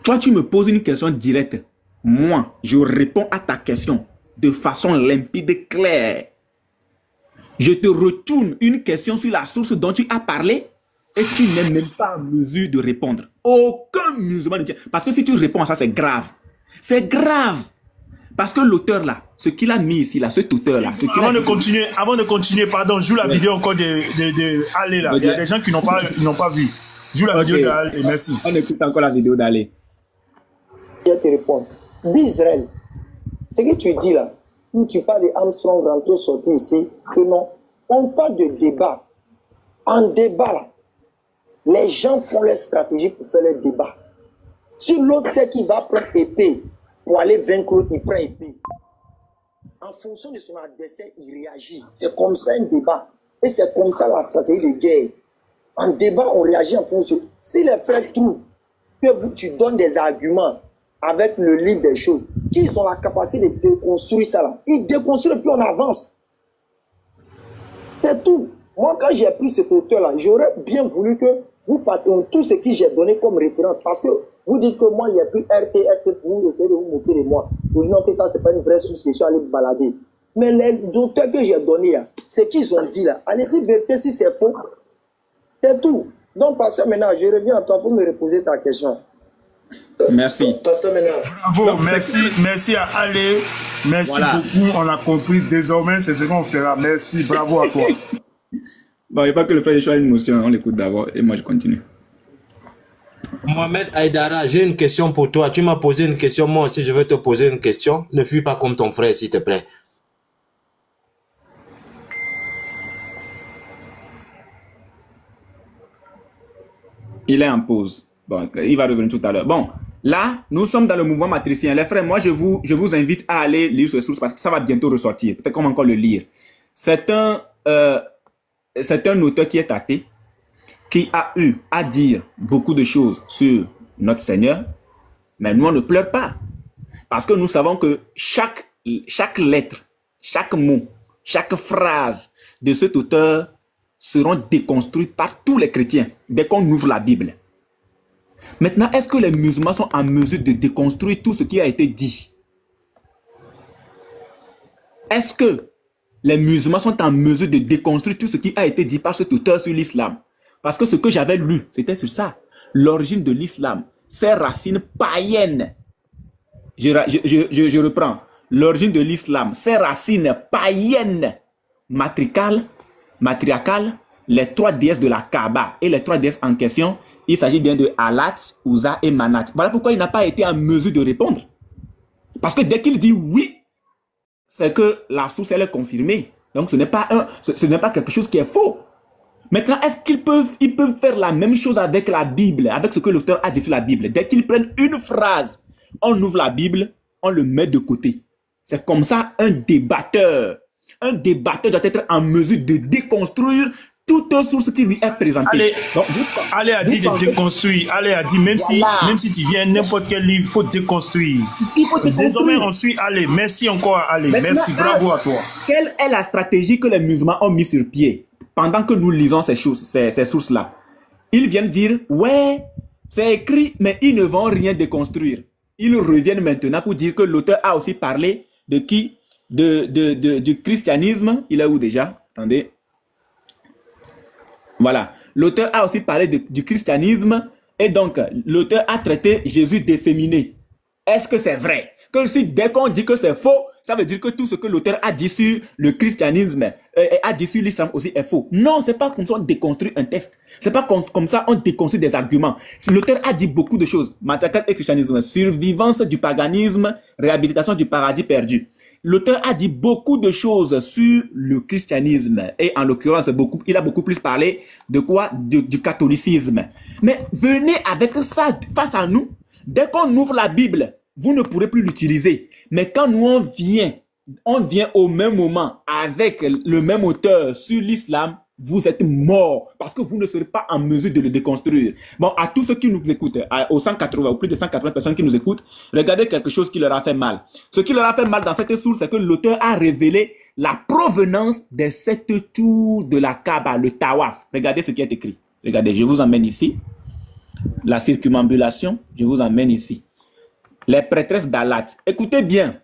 Toi, tu me poses une question directe. Moi, je réponds à ta question de façon limpide et claire. Je te retourne une question sur la source dont tu as parlé et tu n'es même pas en mesure de répondre. Aucun musulman ne dit. Parce que si tu réponds à ça, c'est grave. C'est grave. Parce que l'auteur là, ce qu'il a mis ici, là, cet auteur là... Avant de continuer, pardon, joue la vidéo encore de Ali là. Il y a des gens qui n'ont pas vu. Joue la vidéo d'Ali, merci. On écoute encore la vidéo d'Ali. Je vais te répondre. D'Israël, ce que tu dis là, où tu parles de Armstrong rentrer sortir ici, que non, on parle de débat. En débat là, les gens font leur stratégie pour faire leur débat. Si l'autre sait qu'il va prendre épée, pour aller vaincre l'autre, il prend épée. En fonction de son adversaire, il réagit. C'est comme ça un débat. Et c'est comme ça la stratégie de guerre. En débat, on réagit en fonction. Si les frères trouvent que tu donnes des arguments avec le livre des choses, qu'ils ont la capacité de déconstruire ça là, ils déconstruisent et puis on avance. C'est tout. Moi, quand j'ai pris ce auteur-là, j'aurais bien voulu que vous partiez tout ce que j'ai donné comme référence. Parce que vous dites que moi, il n'y a plus RT pour vous essayer de vous moquer de moi. Vous dites non, que ça, c'est pas une vraie source, je suis allé me balader. Mais les auteurs que j'ai donnés, c'est qu'ils ont dit là. Allez-y vérifier si c'est faux. C'est tout. Donc, pasteur, maintenant, je reviens à toi, il faut me reposer ta question. Merci. Pasteur, maintenant. Bravo, merci à Ale. Merci beaucoup, on a compris. Désormais, c'est ce qu'on fera. Merci, bravo à toi. Bon, il n'y a pas que le frère Yeshua a une motion, on l'écoute d'abord et moi je continue. Mohamed Aïdara, j'ai une question pour toi. Tu m'as posé une question, moi aussi je veux te poser une question. Ne fuis pas comme ton frère, s'il te plaît. Il est en pause. Bon, il va revenir tout à l'heure. Bon, là, nous sommes dans le mouvement matricien. Les frères, moi je vous invite à aller lire ces sources parce que ça va bientôt ressortir. Peut-être qu'on va encore le lire. C'est un auteur qui est athée, qui a eu à dire beaucoup de choses sur notre Seigneur, mais nous on ne pleure pas. Parce que nous savons que chaque lettre, chaque mot, chaque phrase de cet auteur seront déconstruites par tous les chrétiens dès qu'on ouvre la Bible. Maintenant, est-ce que les musulmans sont en mesure de déconstruire tout ce qui a été dit? Est-ce que les musulmans sont en mesure de déconstruire tout ce qui a été dit par cet auteur sur l'islam? Parce que ce que j'avais lu, c'était sur ça. L'origine de l'islam, ses racines païennes. Je reprends. L'origine de l'islam, ses racines païennes, matriarcales, les trois déesses de la Kaaba et les trois déesses en question, il s'agit bien de Alat, Uza et Manat. Voilà pourquoi il n'a pas été en mesure de répondre. Parce que dès qu'il dit oui, c'est que la source elle est confirmée. Donc ce n'est pas quelque chose qui est faux. Maintenant, est-ce qu'ils peuvent faire la même chose avec la Bible, avec ce que l'auteur a dit sur la Bible? Dès qu'ils prennent une phrase, on ouvre la Bible, on le met de côté. C'est comme ça un débatteur. Un débatteur doit être en mesure de déconstruire toute source qui lui est présentée. Allez a dit de déconstruire. Allez a dit même si tu viens n'importe quel livre, il faut déconstruire. Désormais, on suit Allez. Merci encore Allez. Merci, bravo à toi. Quelle est la stratégie que les musulmans ont mis sur pied pendant que nous lisons ces sources-là? Ils viennent dire, ouais, c'est écrit, mais ils ne vont rien déconstruire. Ils reviennent maintenant pour dire que l'auteur a aussi parlé de qui? Du christianisme. Il est où déjà? Attendez. Voilà. L'auteur a aussi parlé du christianisme et donc l'auteur a traité Jésus d'efféminé. Est-ce que c'est vrai? Que si dès qu'on dit que c'est faux, ça veut dire que tout ce que l'auteur a dit sur le christianisme, a dit sur l'islam aussi est faux. Non, c'est pas comme ça on déconstruit un texte. C'est pas comme ça on déconstruit des arguments. L'auteur a dit beaucoup de choses. Matriarcat et christianisme, survivance du paganisme, réhabilitation du paradis perdu. L'auteur a dit beaucoup de choses sur le christianisme. Et en l'occurrence, il a beaucoup plus parlé de quoi? Du catholicisme. Mais venez avec ça face à nous. Dès qu'on ouvre la Bible, vous ne pourrez plus l'utiliser. Mais quand nous on vient au même moment avec le même auteur sur l'islam, vous êtes morts parce que vous ne serez pas en mesure de le déconstruire. Bon, à tous ceux qui nous écoutent, aux 180, aux plus de 180 personnes qui nous écoutent, regardez quelque chose qui leur a fait mal. Ce qui leur a fait mal dans cette source, c'est que l'auteur a révélé la provenance des 7 tours de la Kaaba, le Tawaf. Regardez ce qui est écrit. Regardez, je vous emmène ici. La circumambulation, je vous emmène ici. Les prêtresses d'Alat. Écoutez bien.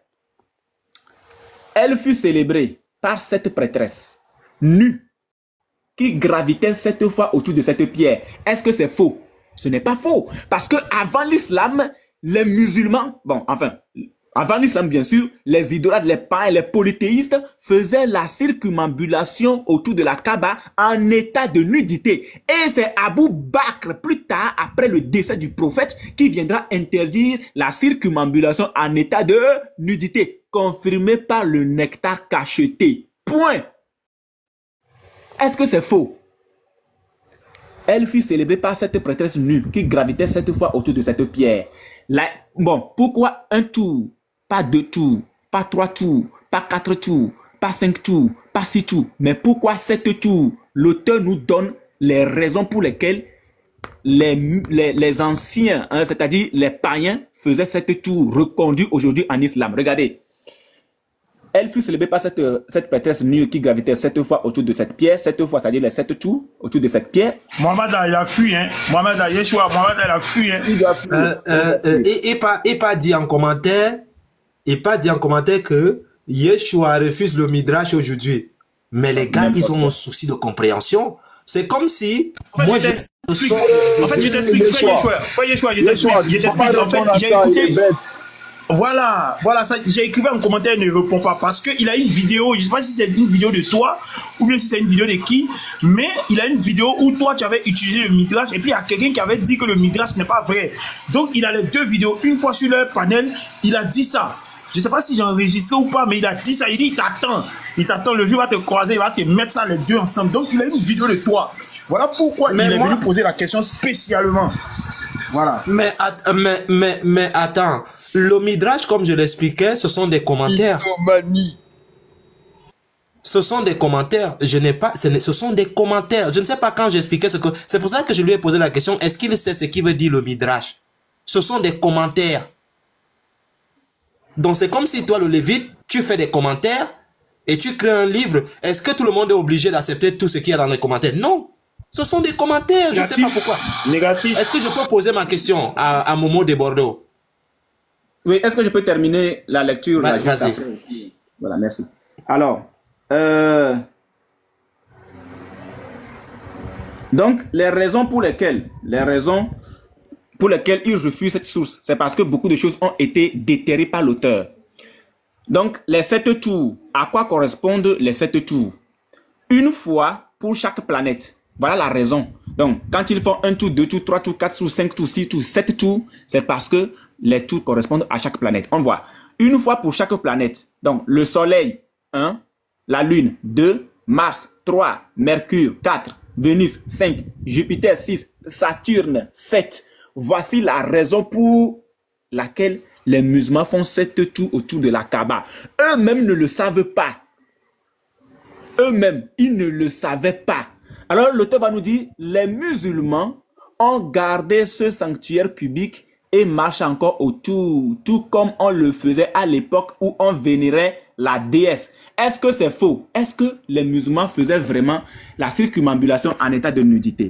Elle fut célébrée par 7 prêtresses nues qui gravitaient 7 fois autour de cette pierre. Est-ce que c'est faux? Ce n'est pas faux. Parce que avant l'islam, les musulmans, avant l'islam bien sûr, les idolâtres, les païens, les polythéistes faisaient la circumambulation autour de la Kaaba en état de nudité. Et c'est Abu Bakr, plus tard, après le décès du prophète, qui viendra interdire la circumambulation en état de nudité, confirmé par le nectar cacheté. Point. Est-ce que c'est faux? Elle fut célébrée par cette prêtresse nue qui gravitait 7 fois autour de cette pierre. Bon, pourquoi un tour? Pas 2 tours, pas 3 tours, pas 4 tours, pas 5 tours, pas 6 tours. Mais pourquoi 7 tours? L'auteur nous donne les raisons pour lesquelles les anciens, c'est-à-dire les païens, faisaient 7 tours reconduits aujourd'hui en islam. Regardez. Elle fut célébrée par cette prêtresse nue qui gravitait 7 fois autour de cette pierre. 7 fois, c'est-à-dire les 7 tours autour de cette pierre. Mohamed, il a fui, hein. Mohamed, Yeshua, Mohamed, il a fui, hein. Et pas dit en commentaire. Et pas dit en commentaire que Yeshua refuse le Midrash aujourd'hui. Mais les gars, ils ont un souci de compréhension. C'est comme si... moi, je t'explique. En fait, je t'explique. Frère Yeshua, je t'explique. En fait, j'ai écouté... Voilà, ça, j'ai écrit un commentaire, il ne répond pas parce qu'il a une vidéo, je ne sais pas si c'est une vidéo de toi ou bien si c'est une vidéo de qui, mais il a une vidéo où toi tu avais utilisé le Midrash et puis il y a quelqu'un qui avait dit que le Midrash n'est pas vrai. Donc il a les 2 vidéos, une fois sur le panel, il a dit ça. Je ne sais pas si j'ai enregistré ou pas, mais il a dit ça, il dit il t'attend, le jour va te croiser, il va te mettre ça les 2 ensemble. Donc il a une vidéo de toi. Voilà pourquoi il est venu poser la question spécialement. Voilà. Mais attends. Le Midrash, comme je l'expliquais, ce sont des commentaires. Ce sont des commentaires. Ce sont des commentaires. Je ne sais pas quand j'expliquais ce que... C'est pour ça que je lui ai posé la question. Est-ce qu'il sait ce qui veut dire le Midrash? Ce sont des commentaires. Donc c'est comme si toi, le Lévite, tu fais des commentaires et tu crées un livre. Est-ce que tout le monde est obligé d'accepter tout ce qu'il y a dans les commentaires? Non. Ce sont des commentaires. Négatif. Je ne sais pas pourquoi. Négatif. Est-ce que je peux poser ma question à Momo de Bordeaux? Oui, est-ce que je peux terminer la lecture? Vas-y. Voilà, merci. Alors, donc, les raisons pour lesquelles il refuse cette source, c'est parce que beaucoup de choses ont été déterrées par l'auteur. Donc, les 7 tours, à quoi correspondent les 7 tours? Une fois pour chaque planète. Voilà la raison. Donc, quand ils font 1 tour, 2 tours, 3 tours, 4 tours, 5 tours, 6 tours, 7 tours, c'est parce que les tours correspondent à chaque planète. On voit. Une fois pour chaque planète. Donc, le Soleil, 1. La Lune, 2. Mars, 3. Mercure, 4. Vénus, 5. Jupiter, 6. Saturne, 7. Voici la raison pour laquelle les musulmans font 7 tours autour de la Kaaba. Eux-mêmes ne le savent pas. Eux-mêmes, ils ne le savaient pas. Alors l'auteur va nous dire, les musulmans ont gardé ce sanctuaire cubique et marchent encore autour, tout comme on le faisait à l'époque où on vénérait la déesse. Est-ce que c'est faux? Est-ce que les musulmans faisaient vraiment la circumambulation en état de nudité?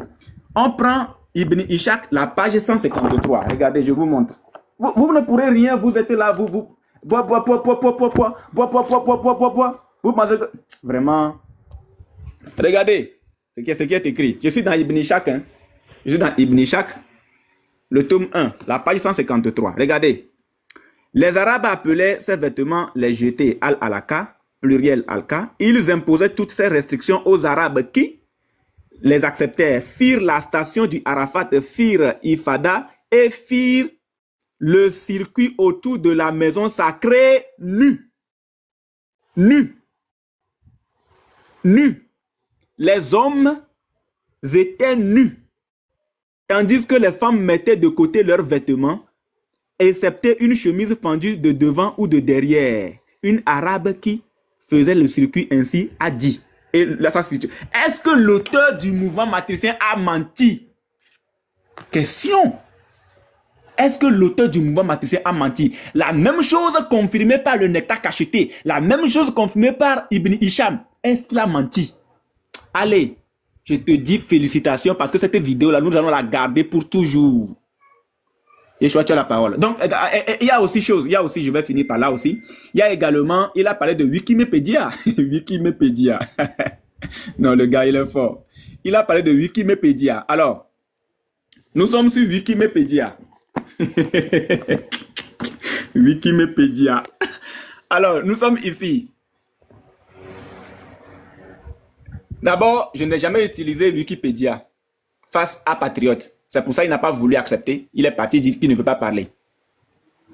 On prend Ibn Ishaq, la page 153. Regardez, je vous montre. Vous ne pourrez rien, vous êtes là, vous pensez que... Vraiment. Regardez. Ce qui est écrit. Je suis dans Ibn Ishaq. Hein. Je suis dans Ibn Ishaq, le tome 1, la page 153. Regardez. Les Arabes appelaient ces vêtements les jetés al-alaka, pluriel alka. Ils imposaient toutes ces restrictions aux Arabes qui les acceptèrent, firent la station du Arafat, firent Ifada et firent le circuit autour de la maison sacrée nu. Nu. Nu. Les hommes étaient nus, tandis que les femmes mettaient de côté leurs vêtements, excepté une chemise fendue de devant ou de derrière. Une Arabe qui faisait le circuit ainsi a dit. Et là, ça se situe. Est-ce que l'auteur du mouvement matricien a menti? Question. Est-ce que l'auteur du mouvement matricien a menti? La même chose confirmée par le Nectar cacheté. La même chose confirmée par Ibn Hisham. Est-ce qu'il a menti? Allez, je te dis félicitations parce que cette vidéo-là, nous allons la garder pour toujours. Et tu as la parole. Donc, il y a aussi chose, je vais finir par là aussi. Il y a également, il a parlé de Wikipédia. Wikipédia. Non, le gars, il est fort. Il a parlé de Wikipédia. Alors, nous sommes sur Wikipédia. Wikipédia. Alors, nous sommes ici. D'abord, je n'ai jamais utilisé Wikipédia face à Patriote. C'est pour ça qu'il n'a pas voulu accepter. Il est parti dire qu'il ne veut pas parler.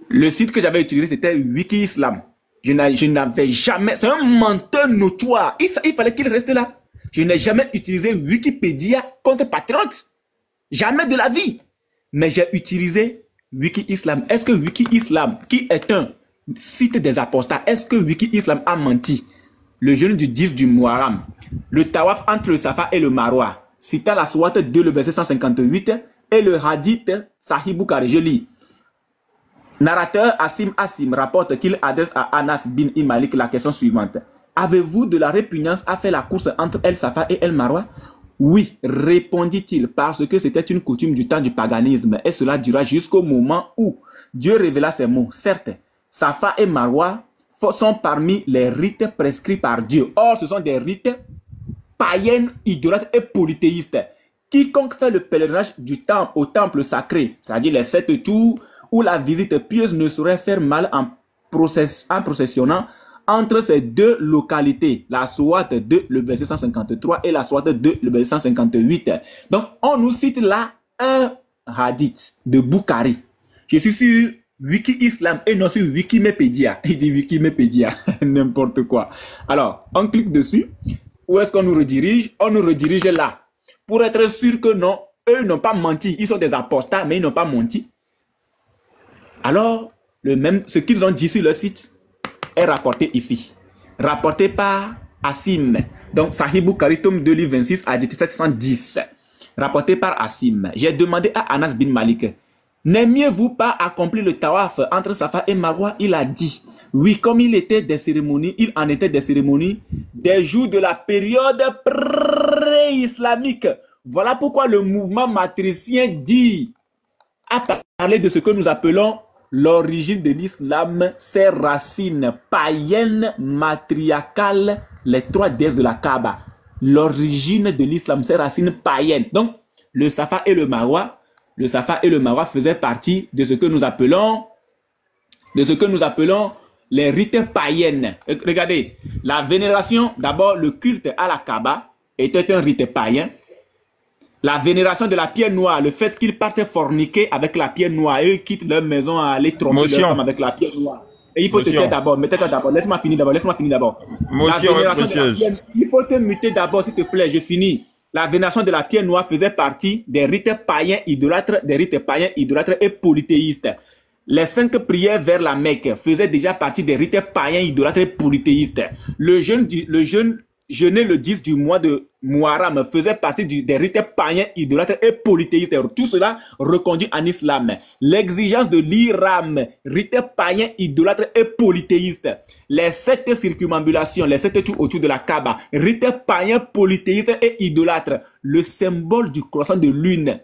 Le site que j'avais utilisé, c'était Wiki-Islam. Je n'avais jamais... C'est un menteur notoire. Il fallait qu'il reste là. Je n'ai jamais utilisé Wikipédia contre Patriote. Jamais de la vie. Mais j'ai utilisé Wiki-Islam. Est-ce que Wiki-Islam, qui est un site des apostats, est-ce que Wiki-Islam a menti? Le jeûne du 10 du Muharram, le tawaf entre le Safa et le Marwa, citant la sourate 2, le verset 158, et le hadith Sahih Bukhari, je lis. Narrateur Asim rapporte qu'il adresse à Anas bin Malik la question suivante. Avez-vous de la répugnance à faire la course entre El Safa et El Marwa? Oui, répondit-il, parce que c'était une coutume du temps du paganisme, et cela dura jusqu'au moment où Dieu révéla ces mots. Certes, Safa et Marwa sont parmi les rites prescrits par Dieu. Or, ce sont des rites païens, idolâtres et polythéistes. Quiconque fait le pèlerinage du temple au temple sacré, c'est-à-dire les 7 tours, où la visite pieuse ne saurait faire mal en processionnant entre ces deux localités, la sourate 2, le verset 153 et la sourate 2, le verset 158. Donc, on nous cite là un hadith de Bukhari. Je suis sur Wiki-Islam et non sur Wikipédia. Il dit Wikipédia, n'importe quoi. Alors, on clique dessus. Où est-ce qu'on nous redirige? On nous redirige là. Pour être sûr que non, eux n'ont pas menti. Ils sont des apostats, mais ils n'ont pas menti. Alors, ce qu'ils ont dit sur le site est rapporté ici. Rapporté par Asim. Donc, Sahih Bukhari, tome 2, livre 26, hadith 710. Rapporté par Asim. J'ai demandé à Anas bin Malik, n'aimiez-vous pas accomplir le tawaf entre Safa et Marwa? Il a dit, oui, comme il en était des cérémonies des jours de la période pré-islamique. Voilà pourquoi le mouvement matricien dit, à parler de ce que nous appelons l'origine de l'islam, ses racines païennes, matriarcales, les 3 déesses de la Kaaba. L'origine de l'islam, ses racines païennes. Donc, le Safa et le Marwa faisaient partie de ce que nous appelons les rites païennes. Regardez, la vénération, d'abord le culte à la Kaaba était un rite païen. La vénération de la pierre noire, le fait qu'ils partent forniquer avec la pierre noire, eux quittent leur maison à aller tromper leur femme avec la pierre noire. Et il faut te taire d'abord, mets-toi d'abord, laisse-moi finir d'abord. La vénération de la pierre, il faut te muter d'abord, s'il te plaît, je finis. La vénération de la pierre noire faisait partie des rites païens idolâtres, et polythéistes. Les 5 prières vers la Mecque faisaient déjà partie des rites païens idolâtres et polythéistes. Le jeûner le 10 du mois de Muharram faisait partie des rites païens idolâtres et polythéistes. Tout cela reconduit en islam. L'exigence de l'Iram, rite païen idolâtre et polythéiste. Les 7 circumambulations, les 7 tours autour de la Kaaba, rite païen polythéiste et idolâtre. Le symbole du croissant de lune.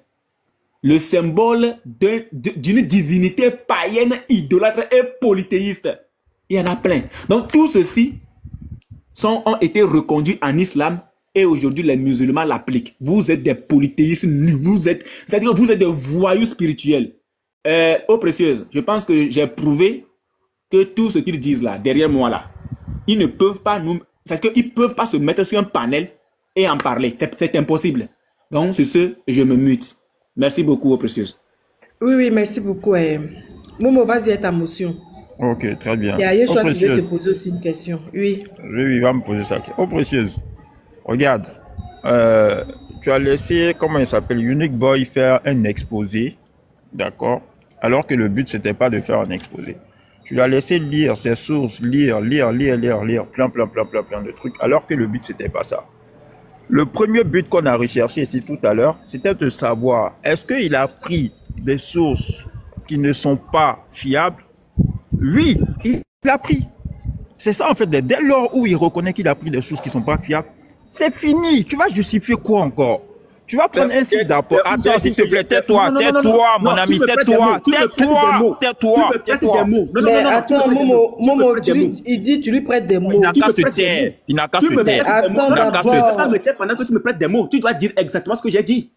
Le symbole d'une divinité païenne, idolâtre et polythéiste. Il y en a plein. Donc tout ceci ont été reconduits en islam et aujourd'hui les musulmans l'appliquent. Vous êtes des polythéistes nus. C'est-à-dire que vous êtes des voyous spirituels. Eau précieuse, je pense que j'ai prouvé que tout ce qu'ils disent là, derrière moi là, ils ne peuvent pas nous... C'est qu'ils ne peuvent pas se mettre sur un panel et en parler. C'est impossible. Donc, c'est ce, je me mute. Merci beaucoup, ô précieuse. Oui, merci beaucoup. Momo, vas-y, à ta motion. Ok, très bien. Il y a Yeshua qui veut te poser aussi une question. Oui. Oui, il va me poser ça. Oh, précieuse. Regarde. Tu as laissé, comment il s'appelle, Unique Boy faire un exposé. D'accord? Alors que le but, c'était pas de faire un exposé. Tu l'as laissé lire ses sources, lire, plein de trucs, alors que le but, c'était pas ça. Le premier but qu'on a recherché ici tout à l'heure, c'était de savoir, est-ce qu'il a pris des sources qui ne sont pas fiables? Oui, il a pris. C'est ça en fait, dès lors où il reconnaît qu'il a pris des sources qui ne sont pas fiables, c'est fini. Tu vas justifier quoi encore? Tu vas prendre un site d'apport. Attends, s'il te plaît, tais-toi, mon ami, tais-toi. Mais attends, Momo, il dit tu lui prêtes des mots. Il n'a qu'à se taire. Il n'a qu'à se taire. Attends, pendant que tu me prêtes des mots, tu dois dire exactement ce que j'ai dit.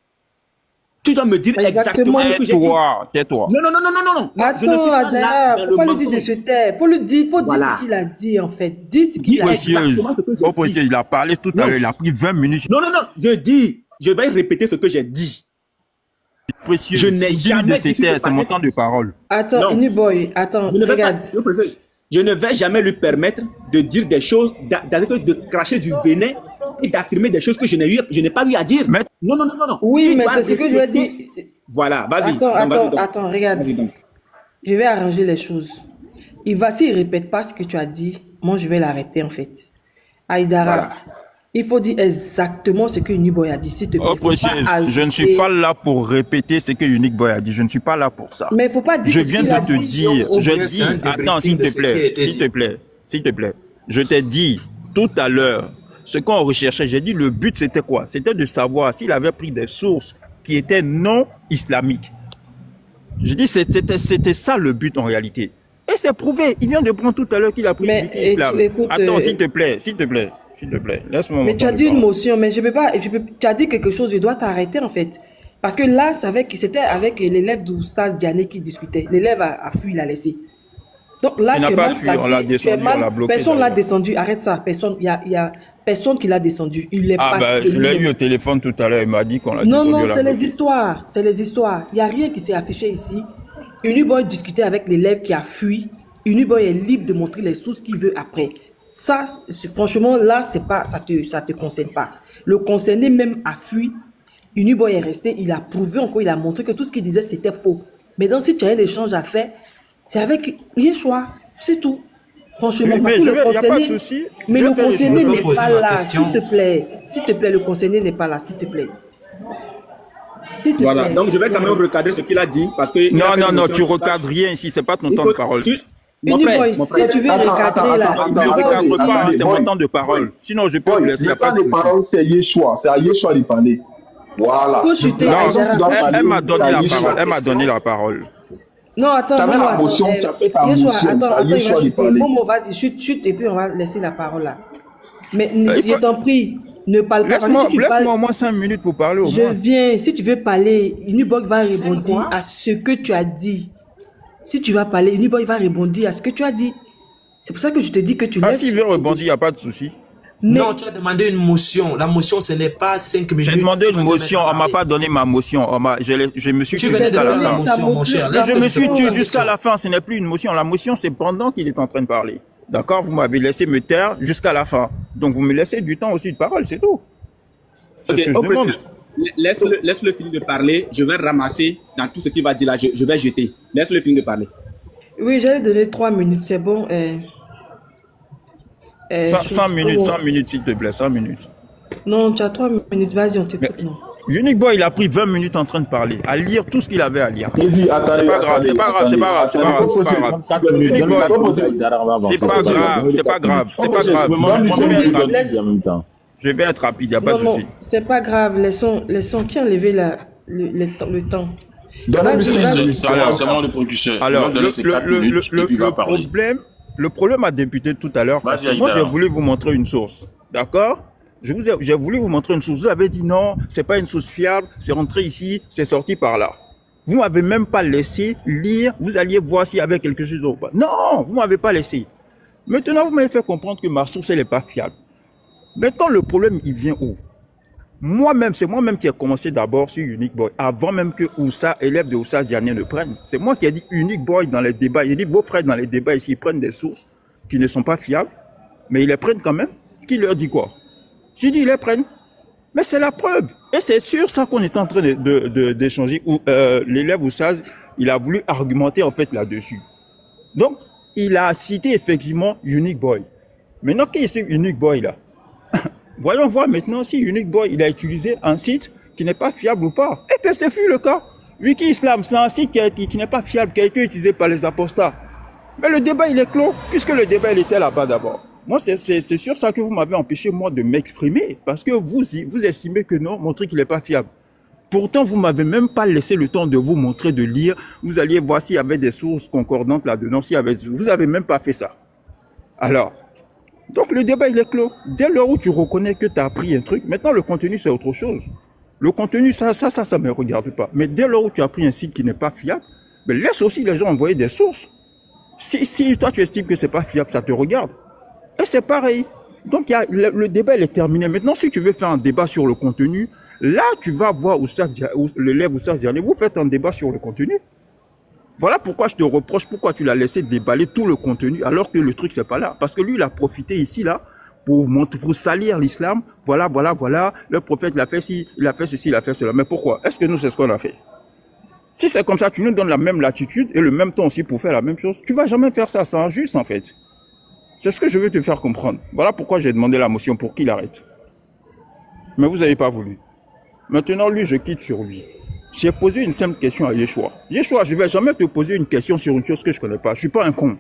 Tu dois me dire exactement ce que j'ai dit. Tais-toi. Non. Attends, Adara, faut pas lui dire de se taire. Faut lui dire, faut dire ce qu'il a dit en fait. Dis ce qu'il a dit. Au précieux, il a parlé tout à l'heure, il a pris 20 minutes. Non, je dis. Je vais répéter ce que j'ai dit. Précieux, je n'ai jamais dit c'est mon temps de parole. Attends, Uniboy, attends, regarde. Je ne vais jamais lui permettre de dire des choses, de cracher du venin et d'affirmer des choses que je n'ai pas eu à dire. Mais... Non. Oui, mais c'est ce que je lui ai dit. Voilà, vas-y. Attends, regarde. Je vais arranger les choses. S'il ne répète pas ce que tu as dit, moi je vais l'arrêter en fait. Aïdara. Voilà. Il faut dire exactement ce que Unique Boy a dit, s'il te plaît. Je ne suis pas là pour répéter ce que Unique Boy a dit. Je ne suis pas là pour ça. Mais il ne faut pas dire je viens de te dire. Je dis, attends, s'il te plaît. Je t'ai dit tout à l'heure ce qu'on recherchait. J'ai dit le but c'était quoi? C'était de savoir s'il avait pris des sources qui étaient non islamiques. Je dis c'était ça le but en réalité. Et c'est prouvé. Il vient de prendre tout à l'heure qu'il a pris l'islam. Attends, s'il te plaît. S'il te plaît, laisse-moi. Mais tu as dit une motion, mais je peux pas. Tu as dit quelque chose, je dois t'arrêter en fait. Parce que là, c'était avec l'élève d'Oustaz Diané qui discutait. L'élève a fui, il a laissé. Donc là, il n'a pas fui, on l'a descendu, on l'a bloqué. Personne l'a descendu, arrête ça. Personne, il y a personne qui l'a descendu. Il est pas. Je l'ai eu au téléphone tout à l'heure, il m'a dit qu'on l'a descendu. Non, c'est les histoires. C'est les histoires. Il n'y a rien qui s'est affiché ici. Unique Boy discutait avec l'élève qui a fui. Unique Boy est libre de montrer les sources qu'il veut après. Ça, franchement, là, c'est pas, ça te concerne pas. Le concerné même a fui. Unique Boy est resté, il a prouvé encore, il a montré que tout ce qu'il disait, c'était faux. Mais donc, si tu as un échange à faire, c'est avec Yeshua, c'est tout. Franchement, mais le concerné, mais le concerné n'est pas là, s'il te plaît. S'il te plaît, le concerné n'est pas là, s'il te plaît. Voilà, donc je vais quand même recadrer ce qu'il a dit, parce que... Non, tu recadres rien ici, c'est pas ton temps de parole. Mon frère, si tu veux recadrer là, ne recadre pas, c'est mon temps de parole. Sinon, je peux vous laisser. Le temps de parole, c'est Yeshua. C'est à Yeshua de parler. Voilà. Elle m'a donné la parole. Non, attends. Tu avais la motion, tu as fait ta motion. Attends, Yeshua de parler. Momo, vas-y, chute, et puis on va laisser la parole là. Mais je t'en prie, ne parle pas. Laisse-moi au moins 5 minutes pour parler au moins. Je viens, si tu veux parler, Uniboy va répondre à ce que tu as dit. Si tu vas parler, Uniboy va rebondir à ce que tu as dit. C'est pour ça que je te dis que tu laisses... s'il veut rebondir, il n'y a pas de souci. Non, tu as demandé une motion. La motion, ce n'est pas 5 minutes. J'ai demandé une motion, on ne m'a pas donné ma motion. Je me suis tué jusqu'à la fin. Je me suis tué jusqu'à la fin, ce n'est plus une motion. La motion, c'est pendant qu'il est en train de parler. D'accord? Vous m'avez laissé me taire jusqu'à la fin. Donc, vous me laissez du temps aussi de parole, c'est tout. C'est ce que je demande. Laisse-le finir de parler. Je vais ramasser dans tout ce qu'il va dire là. Je vais jeter. Laisse-le finir de parler. Oui, j'allais donner 3 minutes. C'est bon. 100 minutes, s'il te plaît. 100 minutes. Non, tu as 3 minutes. Vas-y, on t'écoute. Unique Boy, il a pris 20 minutes en train de parler, à lire tout ce qu'il avait à lire. C'est pas grave. C'est pas grave. Je vais être rapide, il n'y a pas de souci. C'est pas grave, laissons qui a enlevé le temps. C'est moi le producteur. Alors, le problème a débuté tout à l'heure. Moi, j'ai voulu vous montrer une source. D'accord? J'ai voulu vous montrer une source. Vous avez dit non, c'est pas une source fiable, c'est rentré ici, c'est sorti par là. Vous m'avez même pas laissé lire. Vous alliez voir s'il y avait quelque chose ou pas. Non, vous m'avez pas laissé. Maintenant, vous m'avez fait comprendre que ma source, elle n'est pas fiable. Maintenant, le problème, il vient où? Moi-même, c'est moi-même qui ai commencé d'abord sur Unique Boy, avant même que Oussa, élève de Oussa Zianien, le prenne. C'est moi qui ai dit Unique Boy dans les débats. Il dit, vos frères dans les débats ici, ils prennent des sources qui ne sont pas fiables, mais ils les prennent quand même. Qui leur dit quoi? J'ai dit, ils les prennent. Mais c'est la preuve. Et c'est sur ça qu'on est en train d'échanger. L'élève Oussa, il a voulu argumenter en fait là-dessus. Donc, il a cité effectivement Unique Boy. Maintenant, qui est ce Unique Boy là? Voyons voir maintenant si Unique Boy il a utilisé un site qui n'est pas fiable ou pas. Et puis ce fut le cas. Wiki Islam, c'est un site qui n'est pas fiable, qui a été utilisé par les apostats. Mais le débat il est clos, puisque le débat il était là-bas d'abord. Moi, c'est sur ça que vous m'avez empêché moi de m'exprimer, parce que vous estimez que non, mon truc il n'est pas fiable. Pourtant, vous m'avez même pas laissé le temps de vous montrer, de lire. Vous alliez voir s'il y avait des sources concordantes là-dedans, vous avez même pas fait ça. Alors, donc le débat il est clos. Dès lors où tu reconnais que tu as appris un truc, maintenant le contenu c'est autre chose. Le contenu, ça me regarde pas. Mais dès lors où tu as pris un site qui n'est pas fiable, mais laisse aussi les gens envoyer des sources. Si toi tu estimes que c'est pas fiable, ça te regarde. Et c'est pareil. Donc le débat il est terminé. Maintenant, si tu veux faire un débat sur le contenu, là tu vas voir l'élève Oussa Zianien, vous faites un débat sur le contenu. Voilà pourquoi je te reproche, pourquoi tu l'as laissé déballer tout le contenu alors que le truc c'est pas là. Parce que lui il a profité ici là pour salir l'islam. Voilà, le prophète il a fait ci, il a fait ceci, il a fait cela. Mais pourquoi? Est-ce que nous c'est ce qu'on a fait? Si c'est comme ça, tu nous donnes la même latitude et le même temps aussi pour faire la même chose. Tu vas jamais faire ça, c'est injuste en fait. C'est ce que je veux te faire comprendre. Voilà pourquoi j'ai demandé la motion pour qu'il arrête. Mais vous n'avez pas voulu. Maintenant lui je quitte sur lui. J'ai posé une simple question à Yeshua. Yeshua, je ne vais jamais te poser une question sur une chose que je ne connais pas. Je ne suis pas un con.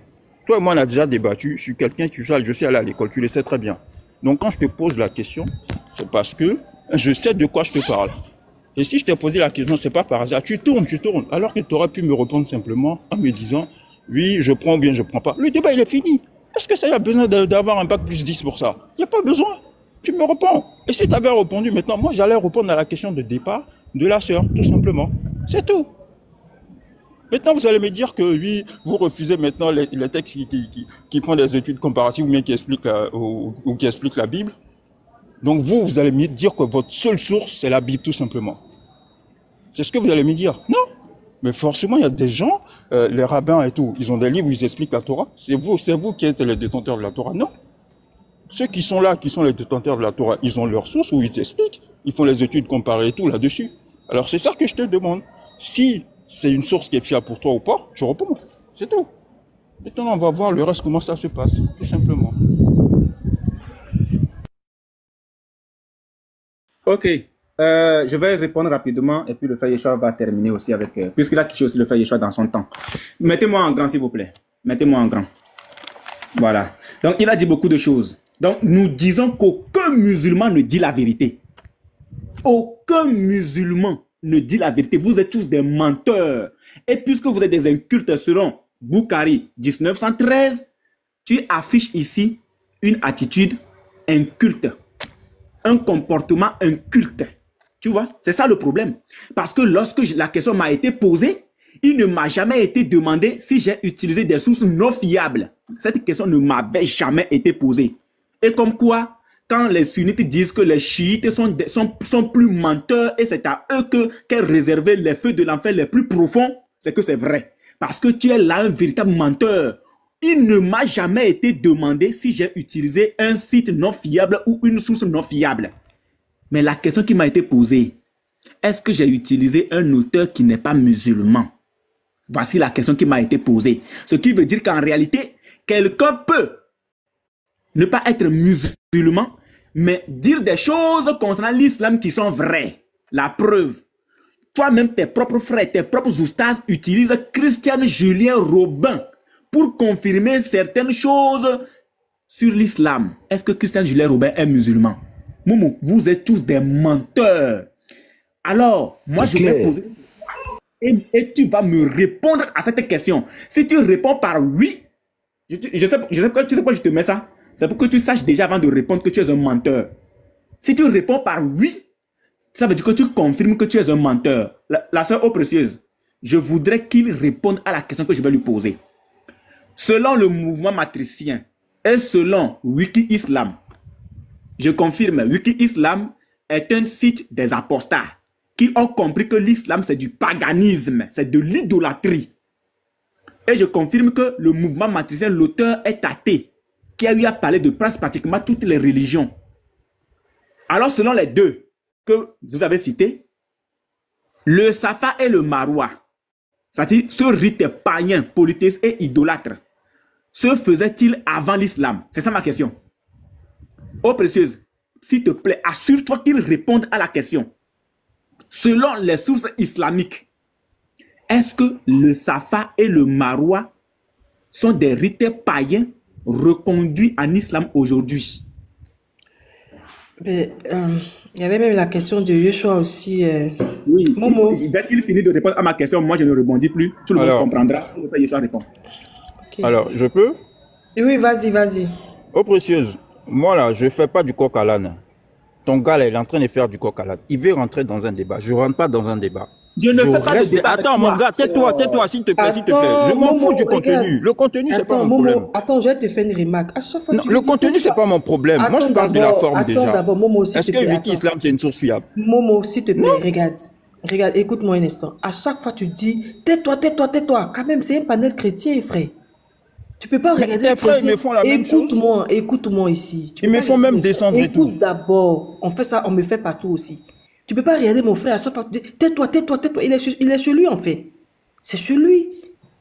Toi et moi, on a déjà débattu. Je suis quelqu'un qui je suis allé à l'école. Tu le sais très bien. Donc, quand je te pose la question, c'est parce que je sais de quoi je te parle. Et si je t'ai posé la question, ce n'est pas par hasard. Tu tournes. Alors que tu aurais pu me répondre simplement en me disant, oui, je prends ou bien je ne prends pas. Le débat, il est fini. Est-ce que ça y a besoin d'avoir un bac plus 10 pour ça? Il n'y a pas besoin. Tu me réponds. Et si tu avais répondu maintenant, moi, j'allais répondre à la question de départ de la sœur, tout simplement. C'est tout. Maintenant, vous allez me dire que oui, vous refusez maintenant les textes qui font des études comparatives ou bien qui expliquent la Bible. Donc vous allez me dire que votre seule source, c'est la Bible, tout simplement. C'est ce que vous allez me dire. Non. Mais forcément, il y a des gens, les rabbins et tout, ils ont des livres où ils expliquent la Torah. C'est vous qui êtes les détenteurs de la Torah. Non. Ceux qui sont là, qui sont les détenteurs de la Torah, ils ont leurs sources où ils expliquent. Ils font les études comparées et tout là-dessus. Alors c'est ça que je te demande. Si c'est une source qui est fiable pour toi ou pas, tu réponds. C'est tout. Maintenant, on va voir le reste, comment ça se passe, tout simplement. Ok. Je vais répondre rapidement et puis le frère Yeshua va terminer aussi avec... puisqu'il a touché aussi le frère Yeshua dans son temps. Mettez-moi en grand, s'il vous plaît. Mettez-moi en grand. Voilà. Donc, il a dit beaucoup de choses. Donc, nous disons qu'aucun musulman ne dit la vérité. Aucun musulman ne dit la vérité. Vous êtes tous des menteurs. Et puisque vous êtes des incultes selon Bukhari 1913, tu affiches ici une attitude inculte. Un comportement inculte. Tu vois, c'est ça le problème. Parce que lorsque la question m'a été posée, il ne m'a jamais été demandé si j'ai utilisé des sources non fiables. Cette question ne m'avait jamais été posée. Et comme quoi, quand les sunnites disent que les chiites sont plus menteurs et c'est à eux qu'est réservé les feux de l'enfer les plus profonds, c'est que c'est vrai. Parce que tu es là un véritable menteur. Il ne m'a jamais été demandé si j'ai utilisé un site non fiable ou une source non fiable. Mais la question qui m'a été posée, est-ce que j'ai utilisé un auteur qui n'est pas musulman? Voici la question qui m'a été posée. Ce qui veut dire qu'en réalité, quelqu'un peut ne pas être musulman, mais dire des choses concernant l'islam qui sont vraies. La preuve. Toi-même, tes propres frères, tes propres oustas utilisent Christian Julien Robin pour confirmer certaines choses sur l'islam. Est-ce que Christian Julien Robin est musulman? Moumou, vous êtes tous des menteurs. Alors, moi, je vais poser et tu vas me répondre à cette question. Si tu réponds par oui, tu sais pourquoi je te mets ça? C'est pour que tu saches déjà avant de répondre que tu es un menteur. Si tu réponds par oui, ça veut dire que tu confirmes que tu es un menteur. La sœur eau précieuse, je voudrais qu'il réponde à la question que je vais lui poser. Selon le mouvement matricien et selon Wiki Islam, je confirme, Wiki Islam est un site des apostats qui ont compris que l'islam c'est du paganisme, c'est de l'idolâtrie. Et je confirme que le mouvement matricien, l'auteur est athée, qui a eu à parler de presque pratiquement toutes les religions. Alors selon les deux que vous avez cités, le Safa et le Marwa, c'est-à-dire ce rite païen, polythéiste et idolâtre, se faisait-il avant l'islam? C'est ça ma question. Oh précieuse, s'il te plaît, assure-toi qu'il réponde à la question. Selon les sources islamiques, est-ce que le Safa et le Marwa sont des rites païens reconduits en islam aujourd'hui? Il y avait même la question de Yeshua aussi. Oui, Momo. dès qu'il finit de répondre à ma question, moi je ne rebondis plus. Tout le monde comprendra. Yeshua répond. Okay. Alors, je peux? Oui, vas-y, vas-y. Oh, précieuse, moi là, je ne fais pas du coq à l'âne. Ton gars là, il est en train de faire du coq à l'âne. Il veut rentrer dans un débat. Je ne rentre pas dans un débat. Je ne fais pas de débat. Attends, mon gars, tais-toi, s'il te plaît, s'il te plaît. Je m'en fous du contenu. Le contenu, c'est pas mon problème. Attends, je vais te faire une remarque. À chaque fois, non, le contenu, c'est pas mon problème. Moi, je parle de la forme déjà. Est-ce que Wiki Islam, c'est une source fiable? Momo, s'il te plaît, regarde. Regarde, écoute-moi un instant. À chaque fois, tu dis, tais-toi, tais-toi, tais-toi. Quand même, c'est un panel chrétien, frère. Tu peux pas regarder. Tes frères, ils me font la même chose. Écoute-moi ici. Ils me font même descendre et tout. Écoute d'abord. On fait ça, on me fait partout aussi. Tu peux pas regarder mon frère à chaque fois. Tais-toi, tais-toi, tais-toi. Il est chez lui, en fait. C'est chez lui.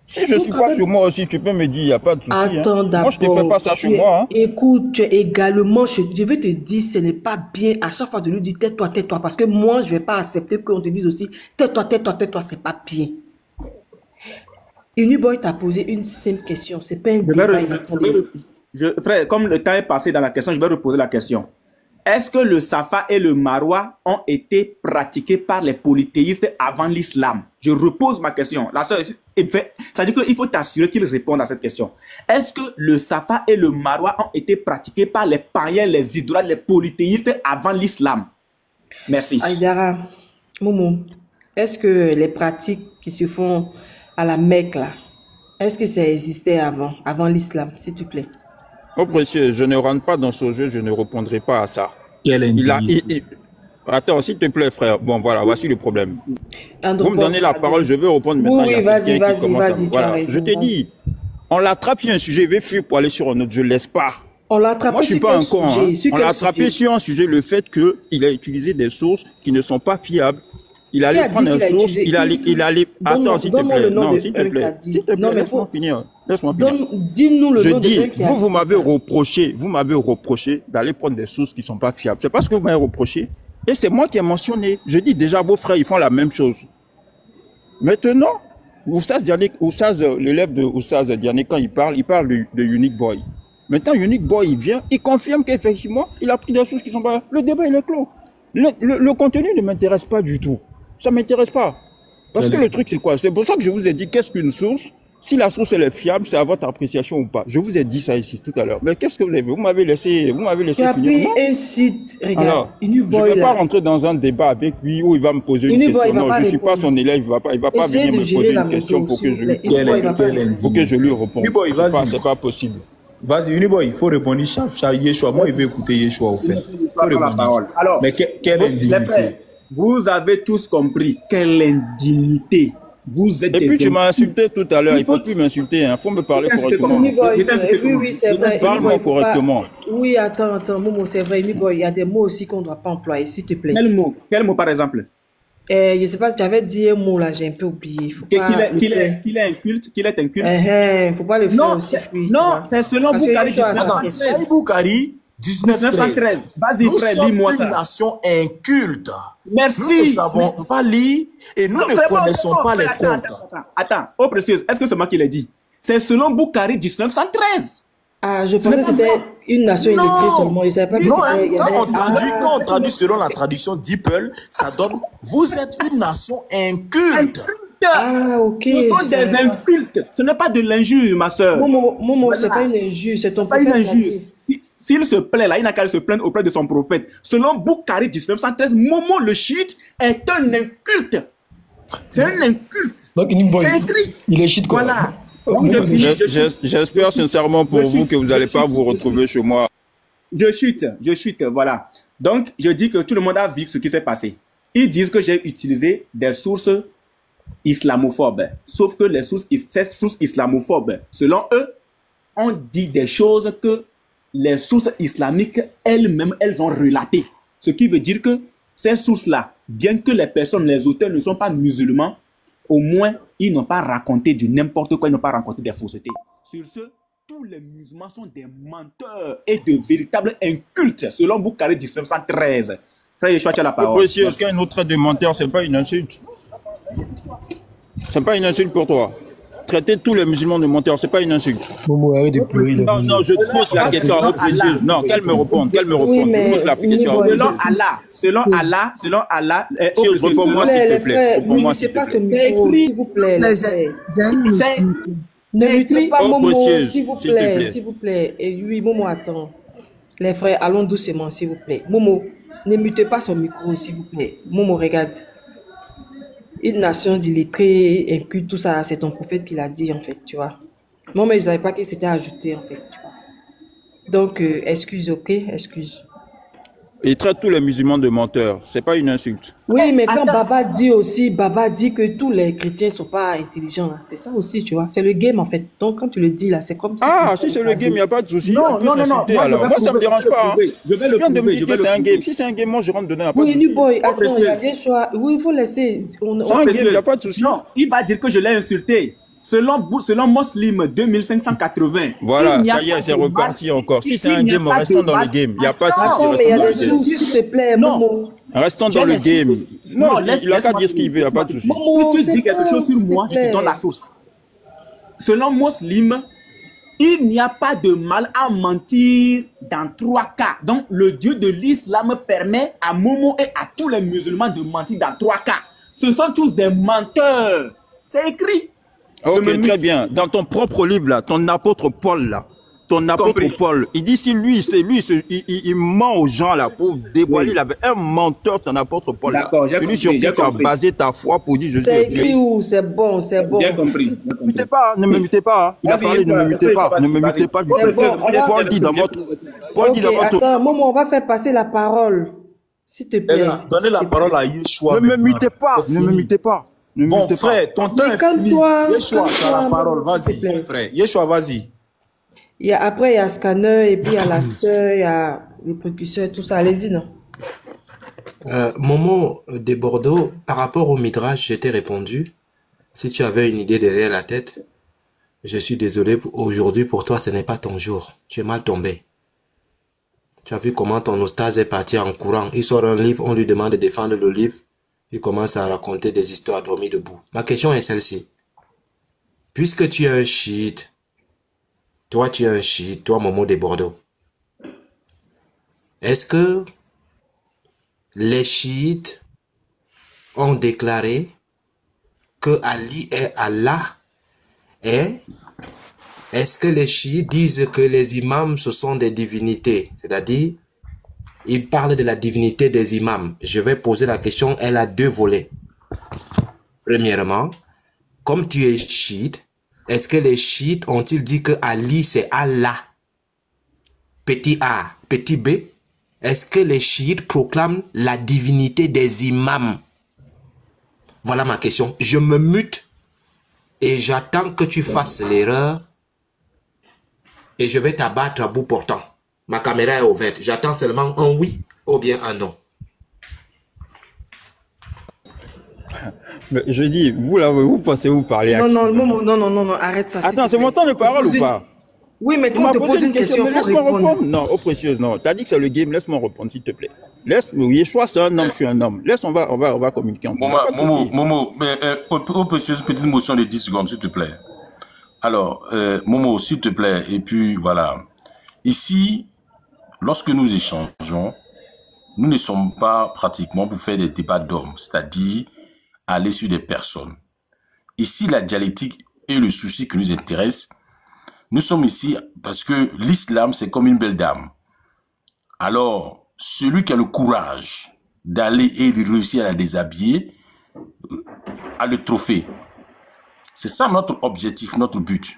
Si je suis pas chez moi aussi, tu peux me dire, il n'y a pas de souci. Attends d'abord. Moi, je ne te fais pas ça chez moi. Hein. Écoute, tu es également chez... Je vais te dire, ce n'est pas bien à chaque fois de lui dire tais-toi, tais-toi. Parce que moi, je ne vais pas accepter qu'on te dise aussi tais-toi, tais-toi, tais-toi. Ce n'est pas bien. Uniboy t'a posé une simple question. C'est pas un débat. Frère, comme le temps est passé dans la question, je vais reposer la question. Est-ce que le Safa et le Marwa ont été pratiqués par les polythéistes avant l'islam? Je repose ma question. La soeur, ça dit qu'il faut t'assurer qu'il réponde à cette question. Est-ce que le Safa et le Marwa ont été pratiqués par les païens, les idolâtres, les polythéistes avant l'islam? Merci. Aïdara, Momo, est-ce que les pratiques qui se font à la Mecque, là, est-ce que ça existait avant l'islam, s'il te plaît? Oh précieux, je ne rentre pas dans ce jeu, je ne répondrai pas à ça. Quelle indignité. Attends, s'il te plaît, frère. Bon, voilà, voici le problème. Vous me donnez la parole, je veux répondre maintenant. Oui, vas-y, voilà. Je t'ai dit, on l'a attrapé un sujet, il veut fuir pour aller sur un autre, je ne laisse pas. On l'a attrapé. Moi, je suis pas un con. Hein. On l'a attrapé sur un sujet, le fait qu'il a utilisé des sources qui ne sont pas fiables. Il allait prendre une source, il allait... Attends, s'il te plaît. Non, s'il te plaît. S'il te plaît, laisse-moi finir. Dis-nous le nom de Je dis, vous m'avez reproché d'aller prendre des sources qui ne sont pas fiables. C'est pas ce que vous m'avez reproché. Et c'est moi qui ai mentionné. Je dis déjà, vos frères, ils font la même chose. Maintenant, l'élève de Oustaz Diané, quand il parle de Unique Boy. Maintenant, Unique Boy, il vient, il confirme qu'effectivement, il a pris des sources qui ne sont pas... Le débat, il est clos. Le contenu ne m'intéresse pas du tout. Ça ne m'intéresse pas. Parce que le truc, c'est quoi? C'est pour ça que je vous ai dit, qu'est-ce qu'une source? Si la source, elle est fiable, c'est à votre appréciation ou pas. Je vous ai dit ça ici tout à l'heure. Mais qu'est-ce que vous avez vu? Vous m'avez laissé finir. Tu as un site, regarde. Alors, je ne vais pas rentrer dans un débat avec lui où il va me poser une question. Non, je ne suis pas son élève. Il ne va pas venir me poser une question pour que je lui réponde. C'est pas possible. Vas-y, Uniboy, il faut répondre. Yeshua, moi, il veut écouter Yeshua au fait. Il faut répondre. Alors, mais quelle indignité. Vous avez tous compris quelle indignité. Vous êtes. Et puis tu m'as insulté tout à l'heure. Il ne faut plus m'insulter. Il faut me parler correctement. Oui, c'est vrai. Parle-moi correctement. Oui, attends, Momo, c'est vrai. Uniboy, il y a des mots aussi qu'on ne doit pas employer, s'il te plaît. Quel mot, par exemple? Je ne sais pas si tu avais dit un mot là, j'ai un peu oublié. Qu'il est inculte. Il ne faut pas le faire aussi. Non, c'est selon Boukari. C'est Boukari. 1913. Vas-y, frère, dis-moi ça. Nous sommes une nation inculte. Merci. Nous ne savons pas lire et nous ne connaissons pas les contes. Attends, oh précieuse, est-ce que c'est moi qui l'ai dit? C'est selon Boukari 1913. Ah, je pensais que c'était une nation illettrée seulement. Je savais pas que c'était... Quand on traduit selon la traduction d'Ipple, ça donne « Vous êtes une nation inculte ». Ah, ok. Ce sont des incultes. Ce n'est pas de l'injure, ma soeur. Momo, c'est pas une injure, c'est ton prophète. Pas une injure. S'il se plaît, là, il n'a qu'à se plaindre auprès de son prophète. Selon Boukari 1913, Momo le chiite est un inculte. C'est un inculte. Donc, Niboy, C'est écrit. il est shit quoi. Voilà. Donc, je finis. J'espère sincèrement pour vous que vous n'allez pas vous retrouver chez moi. Je chute, voilà. Donc, je dis que tout le monde a vu ce qui s'est passé. Ils disent que j'ai utilisé des sources islamophobes. Sauf que ces sources islamophobes, selon eux, ont dit des choses que les sources islamiques elles-mêmes, elles ont relatées. Ce qui veut dire que ces sources-là, bien que les personnes, les auteurs ne sont pas musulmans, au moins, ils n'ont pas raconté du n'importe quoi, ils n'ont pas raconté des faussetés. Sur ce, tous les musulmans sont des menteurs et de véritables incultes, selon Boukhari 1913. Frère Yeshua, tu as la parole. Précieux, est-ce qu'un autre trait de menteur, ce n'est pas une insulte? Ce n'est pas une insulte pour toi. Traiter tous les musulmans de menteurs, ce n'est pas une insulte. Momo, arrête de pleurer. Non, je te pose la question aux précieuses. Non, qu'elle me réponde, qu'elle me réponde. Oui, Je pose la question. Selon Allah, réponds-moi s'il te plaît. Réponds-moi s'il te plaît. S'il vous plaît. Ne mutez pas Momo, s'il vous plaît. S'il vous plaît. Et oui, Momo, attends. Les frères, allons doucement, s'il vous plaît. Momo, ne mutez pas son micro, s'il vous plaît. Momo, regarde. Une nation d'illettrés, inculte, tout ça, c'est ton prophète qui l'a dit, en fait, tu vois. Moi, mais je ne savais pas qu'il s'était ajouté, en fait, tu vois. Donc, excuse, ok? Excuse. Il traite tous les musulmans de menteurs. C'est pas une insulte. Oui, mais quand Baba dit aussi, Baba dit que tous les chrétiens ne sont pas intelligents. C'est ça aussi, tu vois. C'est le game, en fait. Donc, quand tu le dis, là, c'est comme ça. Ah, si c'est le game, il n'y a pas de souci. Non. Moi, ça ne me dérange pas. Je viens de me dire que c'est un game. Si c'est un game, moi, je rentre dedans. Oui, Nuboy, attends, il y a des choix. Oui, il faut laisser. C'est un game, il n'y a pas de souci. Non, il va dire que je l'ai insulté. Selon Muslim 2580. Voilà, ça y est, c'est reparti encore. Si c'est un game, restons dans le game. Il n'y a pas de souci. Attends, mais il y a des sous, s'il te plaît, Momo. Restons dans le game. Non, il n'a qu'à dire ce qu'il veut, il n'y a pas de souci. Si tu dis quelque chose sur moi, je te donne la source. Selon Muslim, il n'y a pas de mal à mentir dans 3 cas. Donc, le Dieu de l'islam permet à Momo et à tous les musulmans de mentir dans 3 cas. Ce sont tous des menteurs. C'est écrit. Ok, très bien. Dans ton propre livre, là, ton apôtre Paul, là, Paul, il dit si lui, il ment aux gens, là, pour dévoiler un menteur, ton apôtre Paul, là. Celui sur qui tu as basé ta foi pour dire je suis Dieu. C'est écrit où? C'est bon, c'est bon. Bien compris. Ne mutez pas, ne me mutez pas. Il a parlé, ne me mutez pas, ne me mutez pas du tout. Paul dit dans votre... Attends, Momo, on va faire passer la parole. S'il te plaît. Donnez la parole à Yeshua. Ne me mutez pas, ne me mutez pas. Bon, frère, ton temps est fini. Yeshua, tu as la parole, vas-y, frère. Yeshua, vas-y. Après, il y a Scanner, et puis il y a la sœur, il y a les précurseurs, tout ça. Allez-y, non? Momo de Bordeaux, par rapport au Midrash, je t'ai répondu. Si tu avais une idée derrière la tête, je suis désolé, aujourd'hui, pour toi, ce n'est pas ton jour. Tu es mal tombé. Tu as vu comment ton ostase est parti en courant. Il sort un livre, on lui demande de défendre le livre. Il commence à raconter des histoires dormies debout. Ma question est celle-ci. Puisque tu es un chiite, toi tu es un chiite, toi Momo de Bordeaux, est-ce que les chiites ont déclaré que Ali est Allah? Et est-ce que les chiites disent que les imams ce sont des divinités? C'est-à-dire, il parle de la divinité des imams. Je vais poser la question, elle a 2 volets. Premièrement, comme tu es chiite, est-ce que les chiites ont-ils dit que Ali c'est Allah? Petit A, petit B, est-ce que les chiites proclament la divinité des imams? Voilà ma question. Je me mute et j'attends que tu fasses l'erreur et je vais t'abattre à bout portant. Ma caméra est ouverte. J'attends seulement un oui ou bien un non. Mais je dis, vous là, vous pensez vous parler à qui? Non, arrête ça. Attends, c'est mon temps de parole ou pas? Oui, mais quand on te pose une question, laisse-moi répondre. Non, oh précieuse, non. T'as dit que c'est le game, laisse-moi répondre, s'il te plaît. Laisse-moi, Yeshua, c'est un homme, je suis un homme. Laisse, on va communiquer ensemble. Momo, oh précieuse, petite motion de 10 secondes, s'il te plaît. Alors, Momo, s'il te plaît, et puis voilà. Ici, lorsque nous échangeons, nous ne sommes pas pratiquement pour faire des débats d'hommes, c'est-à-dire aller sur des personnes. Ici, la dialectique est le souci qui nous intéresse. Nous sommes ici parce que l'islam, c'est comme une belle dame. Alors, celui qui a le courage d'aller et de réussir à la déshabiller, a le trophée. C'est ça notre objectif, notre but.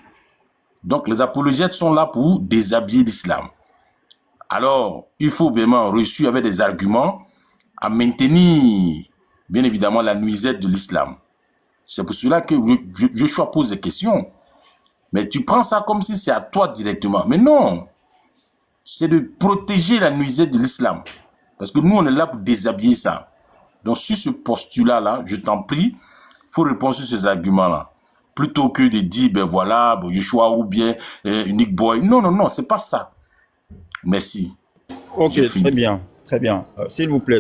Donc les apologètes sont là pour déshabiller l'islam. Alors, il faut vraiment reçu avec des arguments à maintenir, bien évidemment, la nuisette de l'islam. C'est pour cela que Joshua pose des questions. Mais tu prends ça comme si c'est à toi directement. Mais non, c'est de protéger la nuisette de l'islam. Parce que nous, on est là pour déshabiller ça. Donc, sur ce postulat-là, je t'en prie, il faut répondre sur ces arguments-là. Plutôt que de dire, ben voilà, Joshua ou bien Unique Boy. Non, non, non, c'est pas ça. Merci. Ok, très bien, très bien. S'il vous plaît,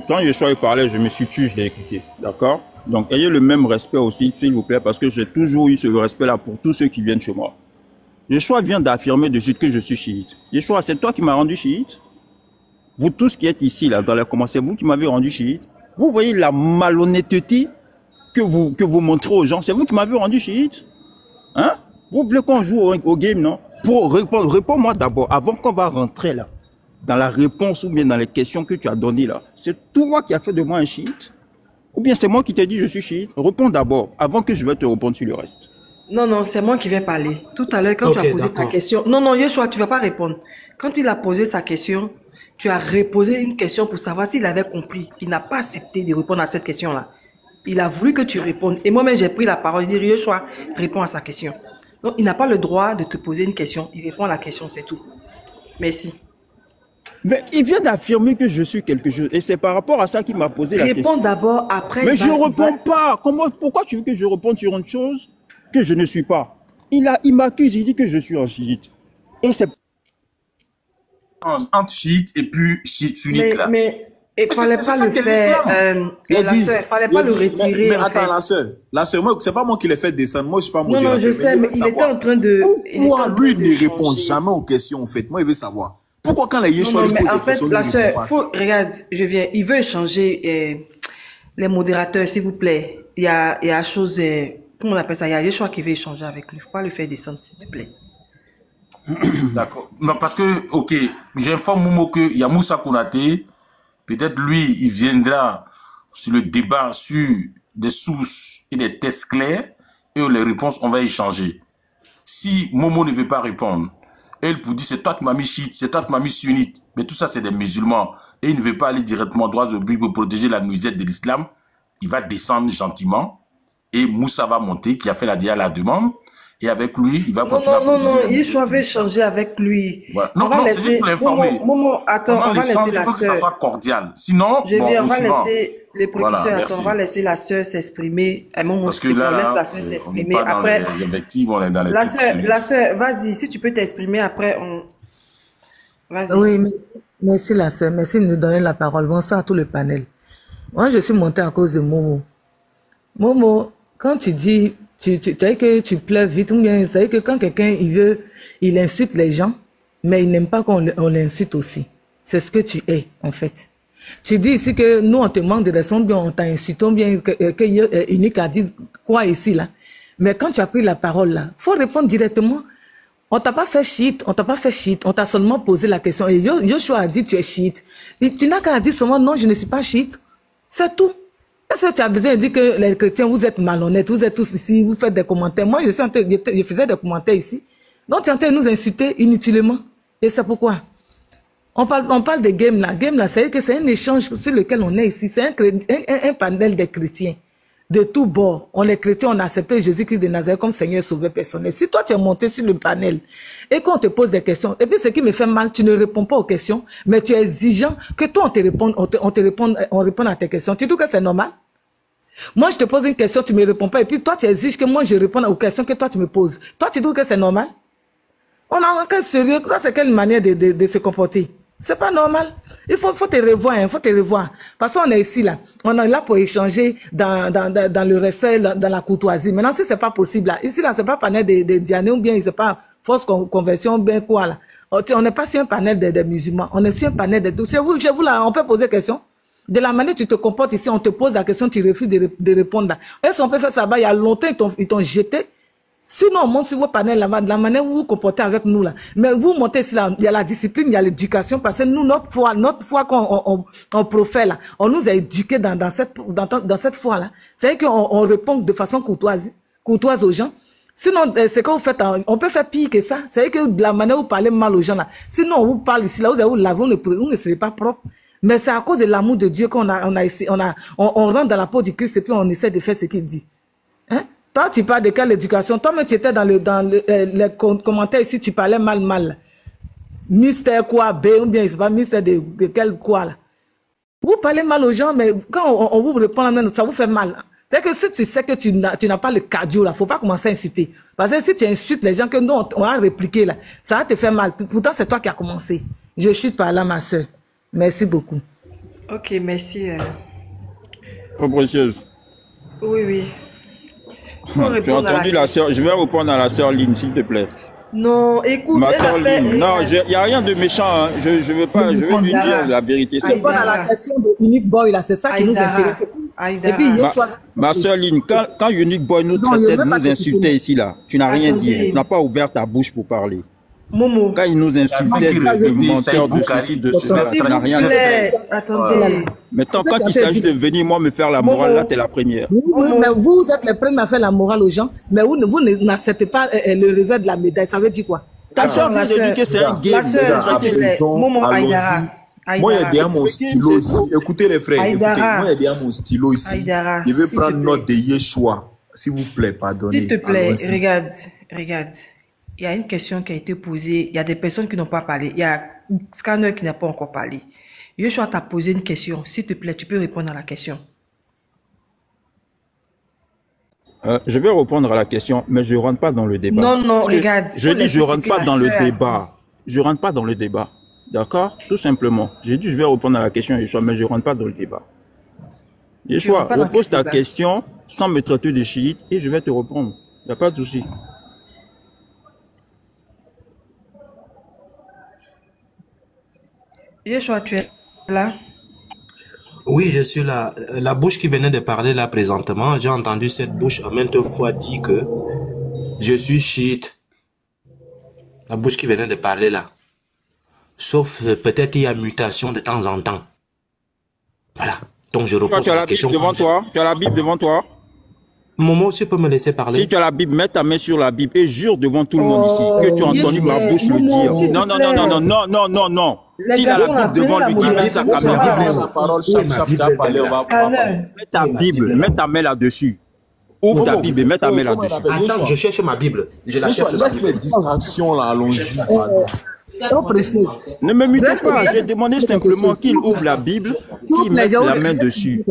quand Joshua parlait, je me suis tué, je l'ai écouté. D'accord? Donc, ayez le même respect aussi, s'il vous plaît, parce que j'ai toujours eu ce respect-là pour tous ceux qui viennent chez moi. Joshua vient d'affirmer de suite que je suis chiite. Joshua, c'est toi qui m'as rendu chiite? Vous tous qui êtes ici, là, dans les commentaires, c'est vous qui m'avez rendu chiite? Vous voyez la malhonnêteté que vous montrez aux gens? C'est vous qui m'avez rendu chiite? Hein? Vous voulez qu'on joue au game, non? Pour répondre, réponds-moi d'abord, avant qu'on va rentrer là, dans la réponse ou bien dans les questions que tu as données là. C'est toi qui as fait de moi un chiite? Ou bien c'est moi qui t'ai dit je suis chiite? Réponds d'abord, avant que je vais te répondre sur le reste. Non, non, c'est moi qui vais parler. Tout à l'heure, quand tu as posé ta question... Non, non, Yeshua, tu ne vas pas répondre. Quand il a posé sa question, tu as reposé une question pour savoir s'il avait compris. Il n'a pas accepté de répondre à cette question-là. Il a voulu que tu répondes. Et moi-même, j'ai pris la parole. Je dis, Yeshua, réponds à sa question. Donc, il n'a pas le droit de te poser une question. Il répond à la question, c'est tout. Merci. Mais il vient d'affirmer que je suis quelque chose. Et c'est par rapport à ça qu'il m'a posé la question. Réponds d'abord, après... Mais je ne réponds pas. Pourquoi tu veux que je réponde sur une chose que je ne suis pas? Il m'accuse, il dit que je suis un chiite. Et c'est... Entre chiite et puis chiite sunnite, là. Mais il ne fallait pas le faire. Il ne fallait pas le retirer. Mais attends, la sœur, moi, c'est pas moi qui l'ai fait descendre. Moi, je suis pas modérateur. Non, non, je sais, mais il était en train de... Pourquoi lui ne répond jamais aux questions, en fait? Moi, il veut savoir. Pourquoi quand les Yeshua lui posent des questions, la sœur, regarde, je viens. Il veut échanger les modérateurs, s'il vous plaît. Il y a chose... comment on appelle ça? Il y a Yeshua qui veut échanger avec lui. Il ne faut pas le faire descendre, s'il te plaît. D'accord. Non, parce que, ok, j'informe Momo qu'il y a Moussa Konaté. Peut-être lui, il viendra sur le débat sur des sources et des tests clairs. Et les réponses, on va échanger. Si Momo ne veut pas répondre, elle pour dire c'est toi qui m'as mis chiite, c'est toi qui m'as mis sunnite. Mais tout ça, c'est des musulmans. Et il ne veut pas aller directement droit au but pour protéger la nuisette de l'islam. Il va descendre gentiment. Et Moussa va monter, qui a fait la demande. Et avec lui, il va continuer à protéger. Non, Yeshua veut échanger avec lui. Voilà. Non, c'est juste pour l'informer. Attends, on va laisser la sœur. Il faut que ça soit cordial. Sinon, on va laisser les professeurs, on va laisser la sœur s'exprimer. Parce que là, on laisse la sœur s'exprimer. Après, les invectives, on est dans les la sœur, vas-y, si tu peux t'exprimer, après, on... Vas-y. Oui, merci la sœur, merci de nous donner la parole. Bonsoir à tout le panel. Moi, je suis montée à cause de Momo. Momo, quand tu dis... Tu sais que tu pleures vite, ou bien, c'est que quand quelqu'un, il insulte les gens, mais il n'aime pas qu'on l'insulte aussi. C'est ce que tu es, en fait. Tu dis ici que nous, on te manque de raison, bien, on t'a insulté, ou bien, que Unique a dit quoi ici, là. Mais quand tu as pris la parole, là, faut répondre directement. On t'a pas fait chiite, on t'a seulement posé la question. Et Joshua a dit tu es chiite. Tu n'as qu'à dire seulement non, je ne suis pas chiite. C'est tout. Est-ce que tu as besoin de dire que les chrétiens, vous êtes malhonnêtes, vous êtes tous ici, vous faites des commentaires. Moi, je faisais des commentaires ici. Donc, tu es en train de nous insulter inutilement. Et c'est pourquoi on parle de game là. Game là, c'est que c'est un échange sur lequel on est ici. C'est un panel des chrétiens. De tout bord. On est chrétiens, on a accepté Jésus-Christ de Nazareth comme Seigneur sauveur personnel. Si toi, tu es monté sur le panel et qu'on te pose des questions, et puis ce qui me fait mal, tu ne réponds pas aux questions, mais tu es exigeant que toi, on réponde à tes questions. Tu trouves que c'est normal? Moi, je te pose une question, tu ne me réponds pas, et puis toi, tu exiges que moi, je réponde aux questions que toi, tu me poses. Toi, tu trouves que c'est normal? On a un sérieux, ça, c'est quelle manière de se comporter? C'est pas normal. Il faut te revoir, faut te revoir. Parce qu'on est ici, là. On est là pour échanger dans le respect, dans la courtoisie. Maintenant, si c'est pas possible, là. Ici, là, c'est pas panel de Diané, ou bien, c'est pas fausse conversion, bien quoi, là. On n'est pas sur un panel de musulmans. On est sur un panel de tout. Chez vous, là, on peut poser question. De la manière dont tu te comportes ici, on te pose la question, tu refuses de répondre, là. Est-ce qu'on peut faire ça, bah, il y a longtemps, ils t'ont jeté. Sinon, on monte sur vos panels là-bas, de la manière où vous vous comportez avec nous là. Mais vous montez ici là, il y a la discipline, il y a l'éducation, parce que nous, notre foi qu'on profère là, on nous a éduqués dans cette foi là. C'est-à-dire qu'on répond de façon courtoise aux gens. Sinon, c'est que vous faites, on peut faire pire que ça. C'est-à-dire que de la manière où vous parlez mal aux gens là. Sinon, on vous parle ici là, vous lavez, vous ne serez pas propre. Mais c'est à cause de l'amour de Dieu qu'on on rentre dans la peau du Christ et puis on essaie de faire ce qu'il dit. Hein? Toi, tu parles de quelle éducation? Toi-même, tu étais dans les commentaires ici, tu parlais mal. Mystère quoi, B, ou bien, c'est pas mystère de quel quoi, là. Vous parlez mal aux gens, mais quand on vous répond, ça vous fait mal. C'est que si tu sais que tu n'as pas le cardio, là, faut pas commencer à insulter. Parce que si tu insultes les gens que nous, on a répliqué, là, ça va te faire mal. Pourtant, c'est toi qui as commencé. Je chute par là, ma soeur. Merci beaucoup. Ok, merci. Oh, précieuse. Oui. Tu as entendu la sœur? Je vais répondre à la sœur Lynn, s'il te plaît. Non, écoute. Ma sœur Lynn. Non, il n'y a rien de méchant. Hein. Je veux pas. Je vais lui dire la vérité. C'est pas dans la question de Unique Boy là. C'est ça qui nous intéresse. Et puis ma sœur Lynn, quand Unique Boy nous traitait de nous insulter ici là, tu n'as rien dit. Tu n'as pas ouvert ta bouche pour parler. Momo. Quand il nous insultait de menteur, de ceci, de cela, tu n'as rien dit. Attendez. Maintenant, quand il s'agit de venir moi me faire la morale, là, tu es la première. Oui, mais vous êtes les premiers à faire la morale aux gens, mais vous n'acceptez pas le revers de la médaille. Ça veut dire quoi? Ta soeur vient de dire que c'est un game. Moi, il y a derrière mon stylo ici. Écoutez les frères, écoutez. Moi, il y a derrière mon stylo ici. Je vais prendre note de Yeshua. S'il vous plaît, pardonnez. S'il te plaît, regarde. Il y a une question qui a été posée. Il y a des personnes qui n'ont pas parlé. Il y a Scanner qui n'a pas encore parlé. Yeshua t'a posé une question. S'il te plaît, tu peux répondre à la question. Je vais répondre à la question, mais je ne rentre pas dans le débat. Non, regarde. Je dis je ne rentre pas dans le débat. Je ne rentre pas dans le débat. D'accord? Tout simplement. J'ai dit je vais répondre à la question, Yeshua, mais je ne rentre pas dans le débat. Yeshua, repose ta question sans me traiter de chiite et je vais te répondre. Il n'y a pas de souci. Yeshua, tu es là? Oui, je suis là. La bouche qui venait de parler là présentement, j'ai entendu cette bouche maintes fois dire que je suis chiite. La bouche qui venait de parler là. Sauf peut-être il y a mutation de temps en temps. Voilà. Donc je repose la question. Tu as la Bible devant toi? Momo, tu peux me laisser parler? Si tu as la Bible, mets ta main sur la Bible et jure devant tout le monde ici que tu as entendu ma bouche le dire. Non. S'il a la Bible devant lui, qui met sa caméra. Mets ta Bible, mets ta main là-dessus. Ouvre ta Bible et mets ta main là-dessus. Attends, je cherche ma Bible. Je la cherche. Laisse les distractions là, allons-y. Ne me mutez pas, j'ai demandé simplement qu'il ouvre la Bible, qu'il mette la main dessus.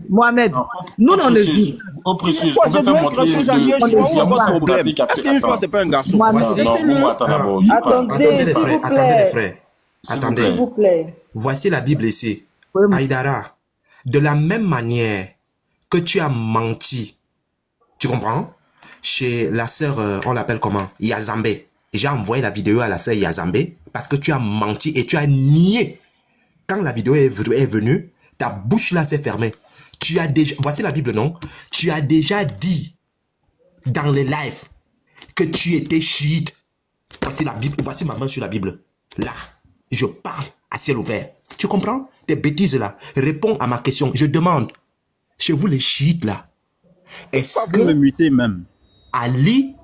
Mohamed, nous on le dit. On précise, on peut faire montrer Est-ce que Yeshua c'est pas un garçon? Attendez, les frères. Attendez. S'il vous plaît. Voici la Bible ici. Aïdara, de la même manière que tu as menti, tu comprends? Chez la sœur, on l'appelle comment? Yazambe. J'ai envoyé la vidéo à la sœur Yazambe parce que tu as menti et tu as nié. Quand la vidéo est venue, ta bouche là s'est fermée. Tu as déjà, voici la Bible, non? Tu as déjà dit dans les lives que tu étais chiite. Voici la Bible, voici ma main sur la Bible. Là, je parle à ciel ouvert. Tu comprends? Tes bêtises là. Réponds à ma question. Je demande, chez vous les chiites là, est-ce que... Vous me mutez même. Ali,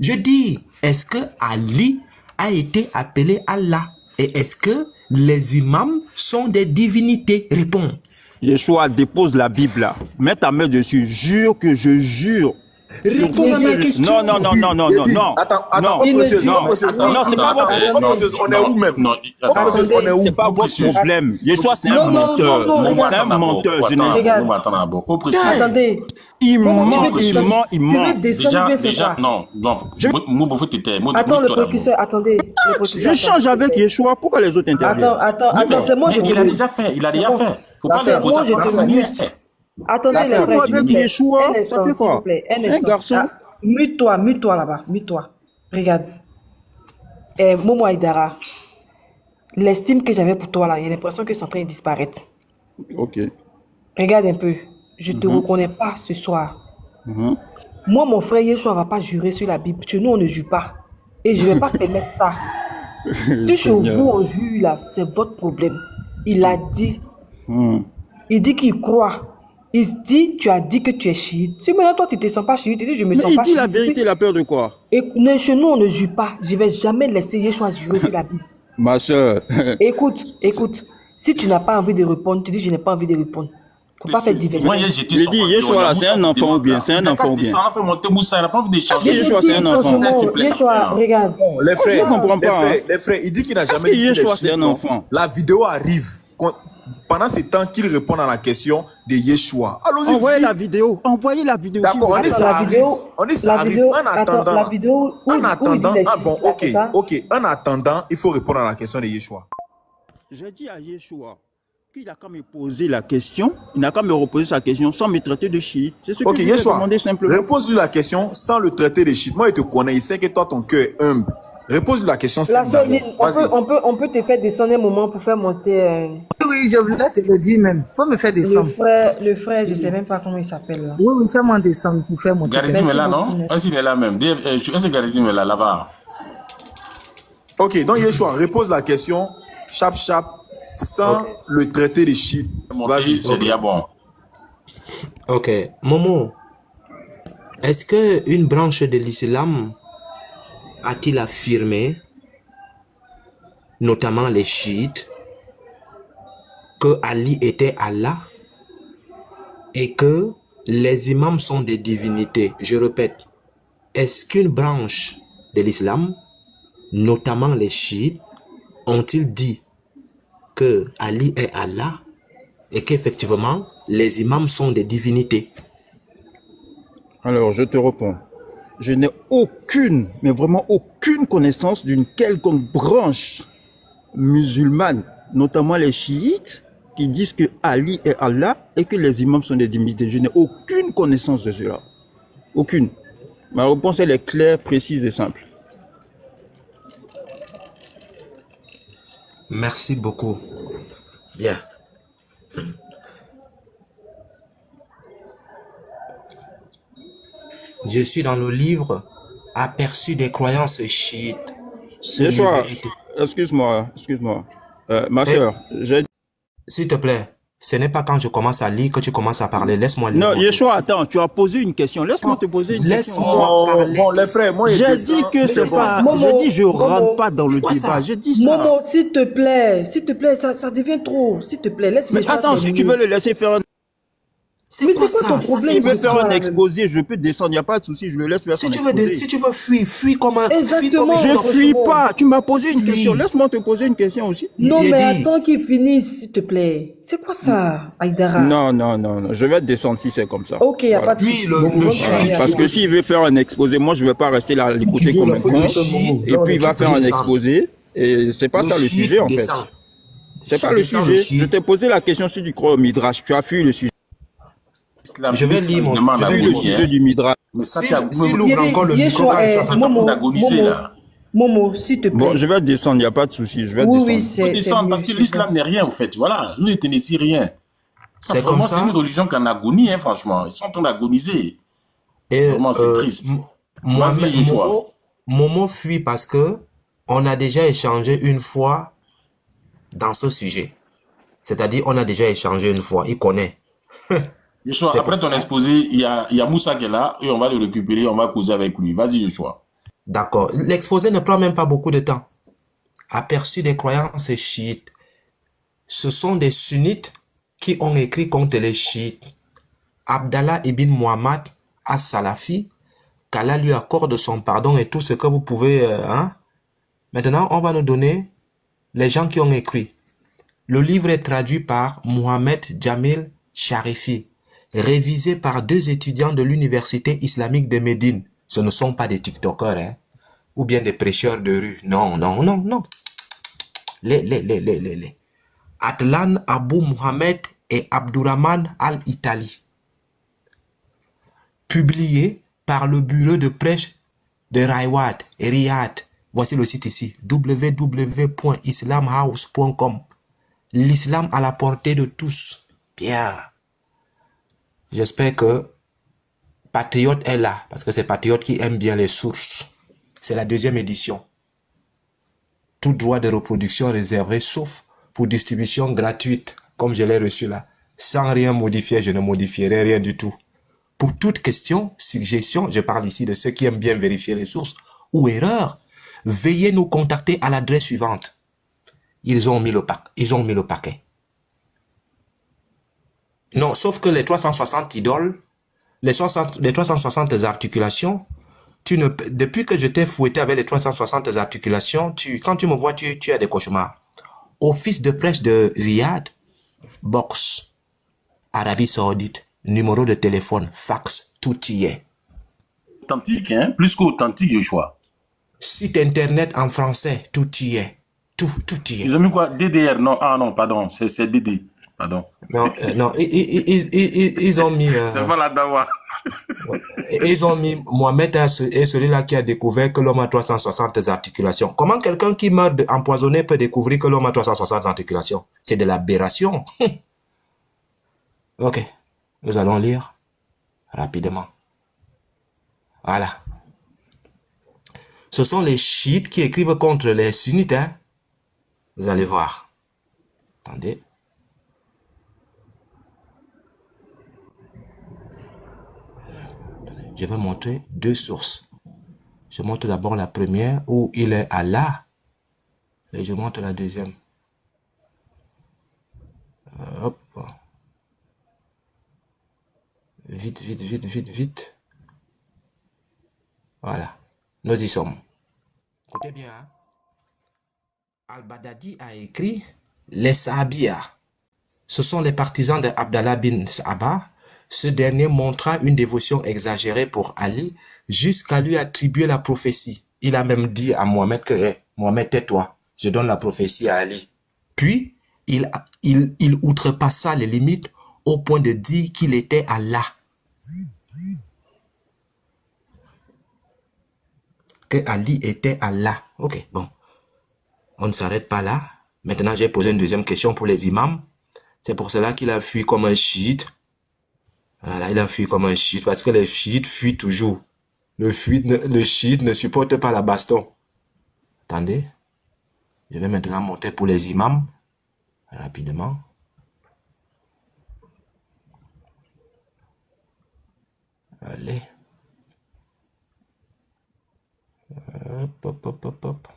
je dis, est-ce que Ali a été appelé Allah? Et est-ce que les imams sont des divinités? Réponds. Yeshua, dépose la Bible là. Mets ta main dessus. Jure que je jure. Réponds à ma question. Non. Attends, précieuse. Non, c'est pas votre on est où même? On est où? C'est pas votre problème. Yeshua, c'est un menteur. C'est un menteur général. Attendez. Il ment. Déjà, non. Attends, le précurseur, attendez. Je change avec Yeshua. Pourquoi les autres interviennent? Attends, c'est moi. Il a déjà fait. Faut pas faire ça. Attendez, les frères, s'il vous plaît. C'est un garçon. Mute-toi là-bas. Mute-toi. Regarde. Momo Aïdara, l'estime que j'avais pour toi là, il y a l'impression que c'est en train de disparaître. Ok. Regarde un peu. Je ne te reconnais pas ce soir. Moi, mon frère Yeshua ne va pas jurer sur la Bible. Chez nous, on ne jure pas. Et je ne vais pas permettre ça. Si chez vous, on jure là, c'est votre problème. Il a dit. Il dit qu'il croit. Il se dit, tu as dit que tu es chiite. Si maintenant toi tu ne te sens pas chiite, tu dis je me sens pas chiite. Il dit la vérité, il a peur de quoi? Et chez nous on ne jure pas. Je ne vais jamais laisser Yeshua jurer sur la Bible. Ma soeur. Écoute. Si tu n'as pas envie de répondre, tu dis je n'ai pas envie de répondre. Il ne faut pas faire diversion. Moi, je dis, Yeshua, c'est un enfant ou bien? C'est un enfant ou bien? Ça a fait monter Moussa, il n'a pas envie de changer. Yeshua, c'est un enfant. Yeshua, regarde. Les frères, je ne comprends pas. Les frères, il dit qu'il n'a jamais dit Yeshua, c'est un enfant. La vidéo arrive. Pendant ce temps qu'il répond à la question de Yeshua. Envoyez la vidéo. Envoyez la vidéo. D'accord, on dit ça arrive. On dit ça arrive. En attendant. Ok. En attendant, il faut répondre à la question de Yeshua. J'ai dit à Yeshua qu'il n'a qu'à me poser la question, il n'a qu'à me reposer sa question sans me traiter de chiite. C'est ce que je lui ai demandé simplement. Repose-lui la question sans le traiter de chiite. Moi, il te connaît, il sait que toi, ton cœur est humble. Repose-lui la question. On peut te faire descendre un moment pour faire monter. Oui, je voulais te le dire même. Faut me faire descendre. Le frère, je ne sais même pas comment il s'appelle là. Oui, fais-moi descendre pour faire monter. Garizim est là, non? Est-ce qu'il est là même? Est-ce que Garizim est là, là-bas? Ok, donc Yeshua, repose la question, chap, sans le traiter de chiite. Vas-y. C'est déjà bon. Ok. Momo, est-ce qu'une branche de l'islam a-t-il affirmé, notamment les chiites, que Ali était Allah et que les imams sont des divinités? Je répète, est-ce qu'une branche de l'islam, notamment les chiites, ont-ils dit que Ali est Allah et qu'effectivement les imams sont des divinités? Alors, je te réponds. Je n'ai aucune, mais vraiment aucune connaissance d'une quelconque branche musulmane, notamment les chiites, qui disent que Ali est Allah et que les imams sont des divinités. Je n'ai aucune connaissance de cela. Aucune. Ma réponse, elle est claire, précise et simple. Merci beaucoup. Bien. Je suis dans le livre Aperçu des croyances chiites. Yeshua, excuse-moi. Ma soeur, s'il te plaît, ce n'est pas quand je commence à lire que tu commences à parler. Laisse-moi lire. Non, Yeshua, attends, tu as posé une question. Laisse-moi te poser une question. Laisse-moi parler. Bon, les frères, moi, j'ai dit que c'est pas... J'ai dit je rentre pas dans le débat. J'ai dit ça. Momo, s'il te plaît, ça devient trop. S'il te plaît, laisse-moi. Mais attends, si tu veux le laisser faire un... Mais c'est quoi ton problème? S'il veut faire un exposé, je peux descendre, il n'y a pas de souci, je le laisse faire son exposé. Si tu veux fuir, fuis comme un... Exactement. Je ne fuis pas, tu m'as posé une question, laisse-moi te poser une question aussi. Non, mais attends qu'il finisse, s'il te plaît. C'est quoi ça, Aïdara? Non, je vais descendre si c'est comme ça. Ok, il n'y a pas de souci. Parce que s'il veut faire un exposé, moi je ne vais pas rester là à l'écouter comme un con. Et puis il va faire un exposé, et c'est pas ça le sujet en fait. C'est pas le sujet. Je t'ai posé la question si tu crois au Midrash, tu as fui le sujet. Je vais lire le sujet du Midrash. S'il ouvre encore le micro, Momo, s'il te plaît. Bon, je vais descendre, il n'y a pas de souci. Je vais descendre. Oui, c'est descendre parce que l'islam n'est rien, en fait. Voilà, nous n'étions ici rien. C'est comme ça. C'est une religion qui est en agonie, hein, franchement. Ils sont en train d'agoniser. Vraiment, c'est triste. Momo fuit parce que on a déjà échangé une fois dans ce sujet. C'est-à-dire, on a déjà échangé une fois. Il connaît. Yeshua, après ton exposé, il y a Moussa qui est là et on va le récupérer, on va causer avec lui. Vas-y, Yeshua. D'accord. L'exposé ne prend même pas beaucoup de temps. Aperçu des croyances chiites. Ce sont des sunnites qui ont écrit contre les chiites. Abdallah ibn Muhammad as-Salafi, qu'Allah lui accorde son pardon et tout ce que vous pouvez... Maintenant, on va nous donner les gens qui ont écrit. Le livre est traduit par Mohamed Jamil Sharifi, révisé par 2 étudiants de l'université islamique de Médine. Ce ne sont pas des TikTokers, hein, ou bien des prêcheurs de rue. Non. Les. Atlan Abou Mohamed et Abdurrahman Al-Itali. Publié par le bureau de prêche de Riyad. Voici le site ici, www.islamhouse.com. L'islam à la portée de tous. Bien. J'espère que Patriote est là, parce que c'est Patriote qui aime bien les sources. C'est la 2e édition. Tout droit de reproduction réservé, sauf pour distribution gratuite, comme je l'ai reçu là. Sans rien modifier, je ne modifierai rien du tout. Pour toute question, suggestion, je parle ici de ceux qui aiment bien vérifier les sources, ou erreur, veuillez nous contacter à l'adresse suivante. Ils ont mis le paquet. Non, sauf que les 360 idoles, les 360 articulations, depuis que je t'ai fouetté avec les 360 articulations, quand tu me vois, tu as des cauchemars. Office de presse de Riyad, box, Arabie Saoudite, numéro de téléphone, fax, tout y est. Authentique, hein? Plus qu'authentique, Joshua. Site internet en français, tout y est. Tout y est. Ils ont mis quoi? DDR, non, ah non, pardon, c'est DD, pardon. Non, ils ont mis... c'est pas la dawa. Ils ont mis Mohamed est celui-là qui a découvert que l'homme a 360 articulations. Comment quelqu'un qui meurt empoisonné peut découvrir que l'homme a 360 articulations? C'est de l'aberration. Ok, nous allons lire rapidement. Voilà. Ce sont les chiites qui écrivent contre les sunnites. Hein? Vous allez voir. Attendez. Je vais montrer 2 sources. Je montre d'abord la première où il est Allah. Et je montre la deuxième. Hop. Vite. Voilà. Nous y sommes. Écoutez bien. Hein? Al-Baghdadi a écrit les Sahabiyya. Ce sont les partisans de Abdallah bin Saba. Ce dernier montra une dévotion exagérée pour Ali jusqu'à lui attribuer la prophétie. Il a même dit à Mohamed que Mohamed, tais-toi, je donne la prophétie à Ali. Puis, il outrepassa les limites au point de dire qu'il était Allah. Que Ali était Allah. Ok, bon. On ne s'arrête pas là. Maintenant, j'ai posé une deuxième question pour les imams. C'est pour cela qu'il a fui comme un chiite. Voilà, il a fui comme un chiite parce que les chiites fuient toujours. Le chiite ne supporte pas la baston. Attendez. Je vais maintenant monter pour les imams. Rapidement. Allez. Hop.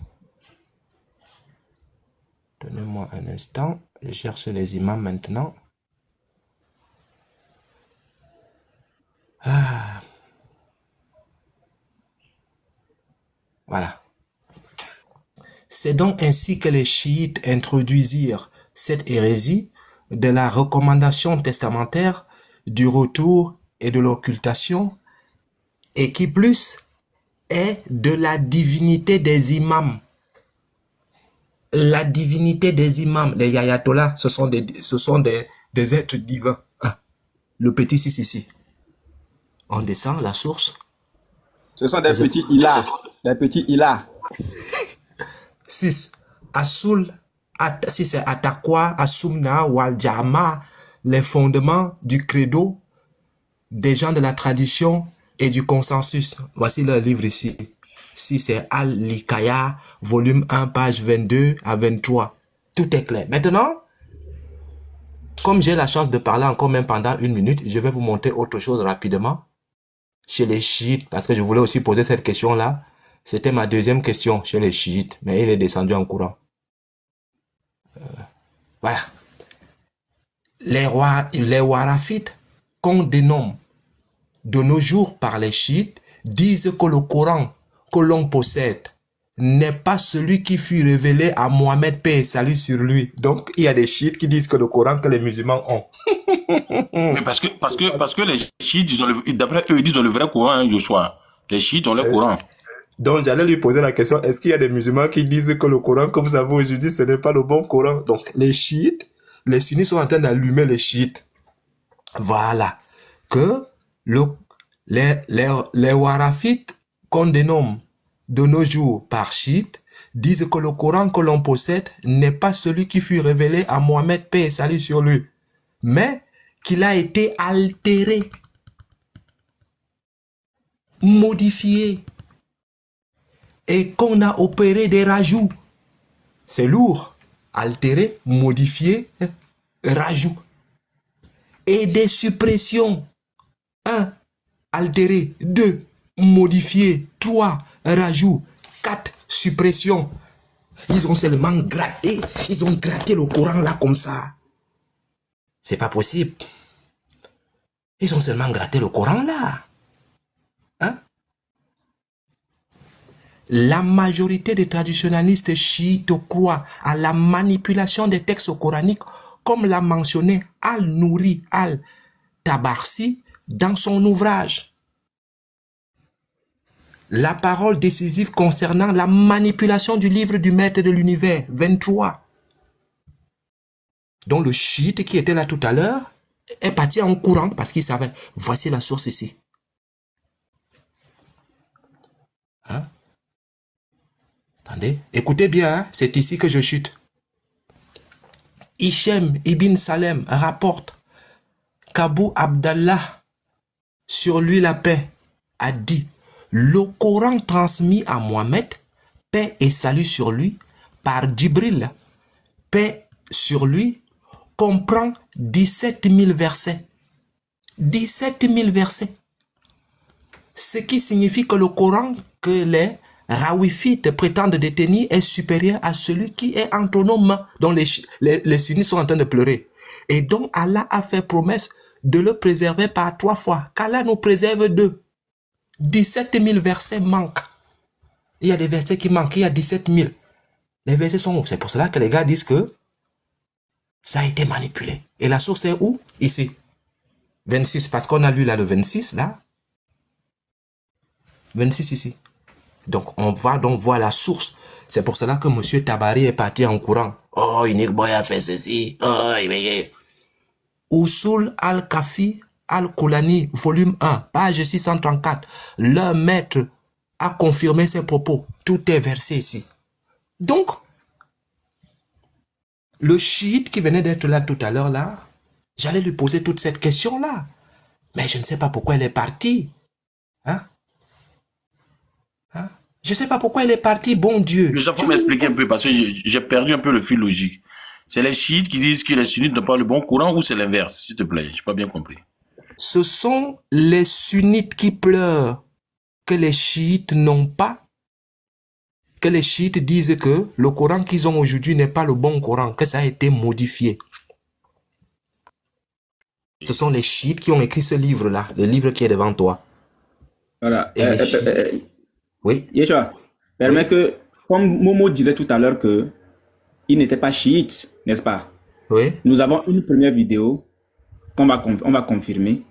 Donnez-moi un instant. Je cherche les imams maintenant. Ah. Voilà. C'est donc ainsi que les chiites introduisirent cette hérésie de la recommandation testamentaire, du retour et de l'occultation, et qui plus est de la divinité des imams. La divinité des imams, les ayatollahs, ce sont des êtres divins. Ah. Le petit ici. On descend la source. Ce sont des petits ilah. Des petits ilah. 6. Asul, si c'est Atakwa, Asumna, Waljama, les fondements du credo des gens de la tradition et du consensus. Voici le livre ici. Si c'est Al-Likaya, volume 1, page 22 à 23. Tout est clair. Maintenant, comme j'ai la chance de parler encore même pendant 1 minute, je vais vous montrer autre chose rapidement. Chez les chiites, parce que je voulais aussi poser cette question-là. C'était ma deuxième question chez les chiites, mais il est descendu en courant. Voilà. Les warafites, qu'on dénomme de nos jours par les chiites, disent que le Coran que l'on possède n'est pas celui qui fut révélé à Mohamed, paix et salut sur lui. Donc, il y a des chiites qui disent que le Coran que les musulmans ont. Mais parce que les chiites, d'après eux, ils disent le vrai Coran, hein, Joshua. Les chiites ont le Coran. Donc, j'allais lui poser la question, est-ce qu'il y a des musulmans qui disent que le Coran que vous avez aujourd'hui, ce n'est pas le bon Coran? Donc, les chiites, les sunnites sont en train d'allumer les chiites. Voilà. Que les warafites, qu'on dénomme de nos jours par chiites, disent que le Coran que l'on possède n'est pas celui qui fut révélé à Mohamed, paix et salut sur lui, mais qu'il a été altéré modifié et qu'on a opéré des rajouts. C'est lourd. Altérer, modifier, rajout. Et des suppressions. 1. Altérer. 2. Modifier. 3. Rajout. 4. Suppression. Ils ont seulement gratté. Ils ont gratté le Coran là comme ça. C'est pas possible. Ils ont seulement gratté le Coran là. Hein? La majorité des traditionalistes chiites croient à la manipulation des textes coraniques, comme l'a mentionné Al-Nouri Al-Tabarsi dans son ouvrage. La parole décisive concernant la manipulation du livre du Maître de l'Univers, 23. Donc le chiite qui était là tout à l'heure est parti en courant parce qu'il savait, voici la source ici. Hein? Attendez, écoutez bien, hein? C'est ici que je chute. Hichem Ibn Salem rapporte qu'Abu Abdallah, sur lui la paix, a dit: le Coran transmis à Mohammed, paix et salut sur lui, par Djibril, paix sur lui, comprend 17 000 versets. 17 000 versets. Ce qui signifie que le Coran que les Rawifites prétendent détenir est supérieur à celui qui est entre nos mains, dont les sunnites sont en train de pleurer. Et donc Allah a fait promesse de le préserver par 3 fois, qu'Allah nous préserve d'eux. 17 000 versets manquent. Il y a des versets qui manquent, il y a 17 000. Les versets sont où? C'est pour cela que les gars disent que ça a été manipulé. Et la source est où? Ici. 26, parce qu'on a lu là le 26, là. 26 ici. Donc, on va donc voir la source. C'est pour cela que M. Tabari est parti en courant. Oh, Unique Boy a fait ceci. Oh, Usul al-Kafi al-Kulani, volume 1, page 634. Le maître a confirmé ses propos. Tout est versé ici. Donc, le chiite qui venait d'être là tout à l'heure, là, j'allais lui poser toute cette question-là. Mais je ne sais pas pourquoi elle est partie. Hein? Hein? Je ne sais pas pourquoi elle est partie, bon Dieu. Je faut m'expliquer un peu parce que j'ai perdu un peu le fil logique. C'est les chiites qui disent que les sunnites n'ont pas le bon courant ou c'est l'inverse, s'il te plaît? Je n'ai pas bien compris. Ce sont les sunnites qui pleurent que les chiites n'ont pas. Que les chiites disent que le Coran qu'ils ont aujourd'hui n'est pas le bon Coran, que ça a été modifié. Ce sont les chiites qui ont écrit ce livre-là, le livre qui est devant toi. Voilà. Oui. Yeshua, permets que, comme Momo disait tout à l'heure que il n'était pas chiite, n'est-ce pas? Oui. Nous avons une première vidéo qu'on va confirmer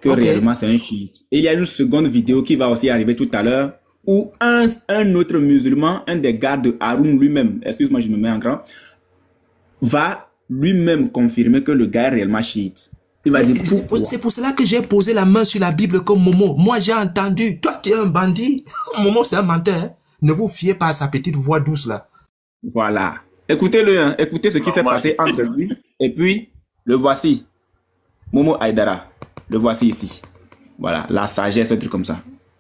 que réellement c'est un chiite. Et il y a une seconde vidéo qui va aussi arriver tout à l'heure où un autre musulman, un des gardes de Haroun lui-même, excuse-moi, je me mets en grand, va lui-même confirmer que le gars est réellement chiite. Il va dire c'est pour cela que j'ai posé la main sur la Bible comme Momo. Moi, j'ai entendu. Toi, tu es un bandit. Momo, c'est un menteur. Hein? Ne vous fiez pas à sa petite voix douce là. Voilà. Écoutez-le. Hein. Écoutez ce qui s'est passé entre lui. Et puis, le voici. Momo Aïdara. Le voici ici. Voilà. La sagesse, un truc comme ça.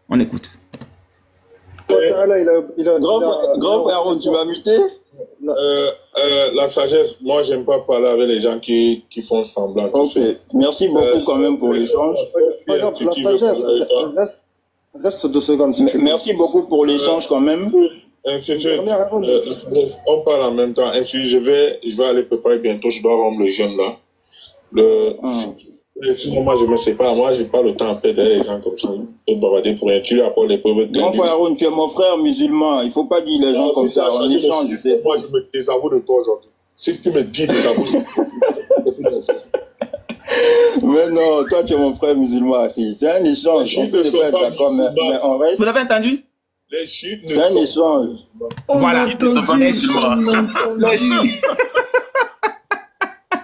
On écoute. Grand frère Aaron, tu m'as muté? La sagesse, moi j'aime pas parler avec les gens qui font semblant. Okay. Merci beaucoup quand même pour l'échange. La sagesse, reste 2 secondes. Si merci beaucoup pour l'échange quand même. Ainsi de suite, on parle en même temps. Ainsi, je vais aller préparer bientôt. Je dois rendre le jeune là. Sinon, moi, je me sépare. Moi, j'ai pas le temps à perdre les gens comme ça. Et bavarder pour rien. Tu lui apportes les preuves de Mon frère Aaron, tu es mon frère musulman. Il faut pas dire les gens comme ça. On échange. Moi, je me désavoue de toi aujourd'hui. Si tu me dis de ta bouche. Mais non, toi, tu es mon frère musulman, fille. C'est un échange. On peut pas être d'accord, mais on reste. Vous avez entendu? Les chiites ne C'est un échange. Voilà.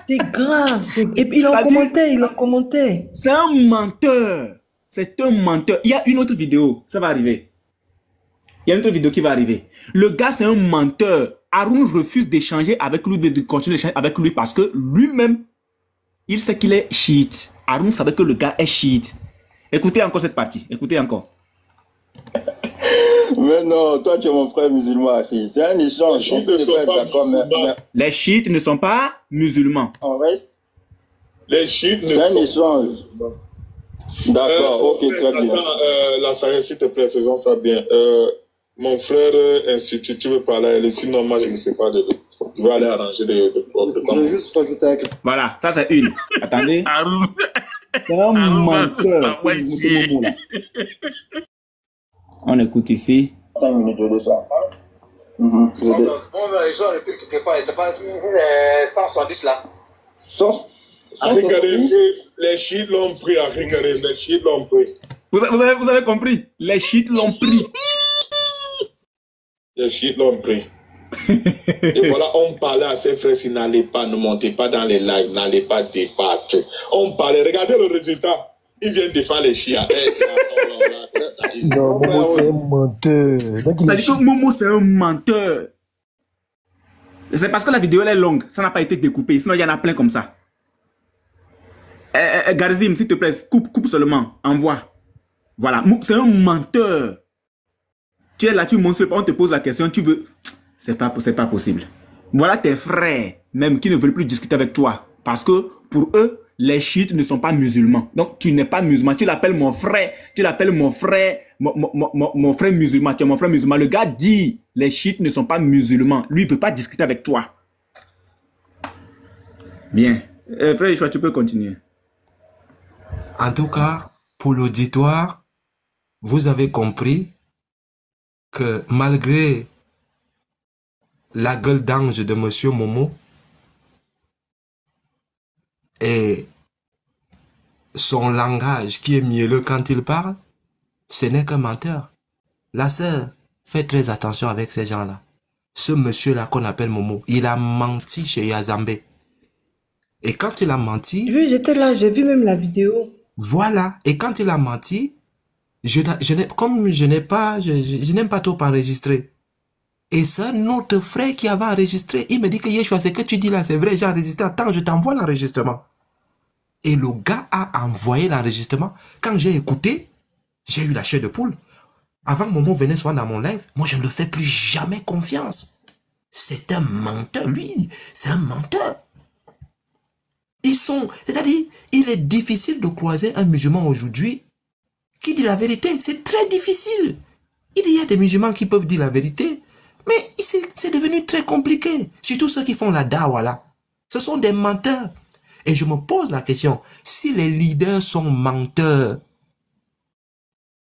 C'est grave. Et puis, il en commentait. C'est un menteur. C'est un menteur. Il y a une autre vidéo. Ça va arriver. Il y a une autre vidéo qui va arriver. Le gars, c'est un menteur. Haroun refuse d'échanger avec lui, de continuer d'échanger avec lui parce que lui-même, il sait qu'il est chiite. Haroun savait que le gars est chiite. Écoutez encore cette partie. Écoutez encore. Mais non, toi tu es mon frère musulman, Achille. C'est un échange. Les chiites ne sont pas musulmans. On reste. Les chiites ne C'est un sont échange. D'accord, ok, très bien. La sagesse, s'il te plaît, faisons ça bien. Mon frère institut, tu veux parler à elle, sinon moi je ne sais pas de lui. Je vais aller arranger Je vais juste rajouter avec... Voilà, ça c'est une. Attendez. C'est un menteur, ce moment-là. On écoute ici. 5 minutes, je le sens. Bon, ils ont repris quelque part, c'est pas 170 là. Regardez, les chiites l'ont pris, regardez, les chiites l'ont pris. Vous avez compris? Les chiites l'ont pris. Les chiites l'ont pris. Et voilà, on parlait à ses frères s'ils n'allaient pas, ne montez pas dans les lives, n'allez pas débattre. On parlait, regardez le résultat. Ils viennent défendre les chiens. Non, Momo c'est un menteur. T'as dit que Momo c'est un menteur. C'est parce que la vidéo elle est longue, ça n'a pas été découpé, sinon il y en a plein comme ça. Garzim, s'il te plaît, coupe seulement, envoie. Voilà, c'est un menteur. Tu es là, tu montres, on te pose la question, tu veux... C'est pas possible. Voilà tes frères, même, qui ne veulent plus discuter avec toi. Parce que, pour eux, les chiites ne sont pas musulmans. Donc, tu n'es pas musulman. Tu l'appelles mon frère. Tu l'appelles mon frère musulman. Tu es mon frère musulman. Le gars dit, les chiites ne sont pas musulmans. Lui, il ne peut pas discuter avec toi. Bien. Frère Yeshua, tu peux continuer. En tout cas, pour l'auditoire, vous avez compris que malgré la gueule d'ange de Monsieur Momo et son langage qui est mielleux quand il parle, ce n'est qu'un menteur. La sœur, faites très attention avec ces gens-là. Ce monsieur-là qu'on appelle Momo, il a menti chez Yazambe. Et quand il a menti... Oui, j'étais là, j'ai vu même la vidéo. Voilà. Et quand il a menti, comme je n'aime pas trop enregistrer. Et c'est notre frère qui avait enregistré. Il me dit que Yeshua, ce que tu dis là, c'est vrai, j'ai enregistré. Attends, je t'envoie l'enregistrement. Et le gars a envoyé l'enregistrement. Quand j'ai écouté, j'ai eu la chair de poule. Avant que Momo venait soit dans mon live, moi je ne le fais plus jamais confiance. C'est un menteur, lui. C'est un menteur. C'est-à-dire, il est difficile de croiser un musulman aujourd'hui qui dit la vérité. C'est très difficile. Il y a des musulmans qui peuvent dire la vérité, mais c'est devenu très compliqué. Surtout ceux qui font la dawa là. Ce sont des menteurs. Et je me pose la question, si les leaders sont menteurs,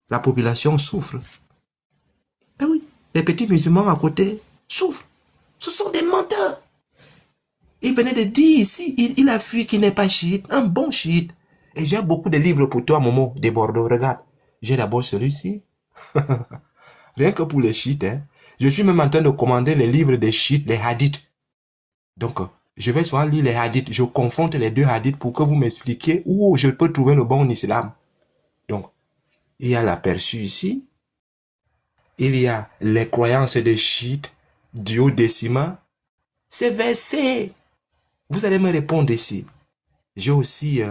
la population souffre. Eh oui, les petits musulmans à côté souffrent. Ce sont des menteurs. Il venait de dire ici, il a fui qu'il n'est pas chiite, un bon chiite. Et j'ai beaucoup de livres pour toi, Momo, de Bordeaux. Regarde, j'ai d'abord celui-ci. Rien que pour les chiites, hein. Je suis même en train de commander les livres des chiites, les hadiths. Donc, je vais soit lire les hadiths, je confronte les deux hadiths pour que vous m'expliquiez où je peux trouver le bon islam. Donc, il y a l'aperçu ici. Il y a les croyances des chiites, duodécimal. C'est versé. Vous allez me répondre ici. J'ai aussi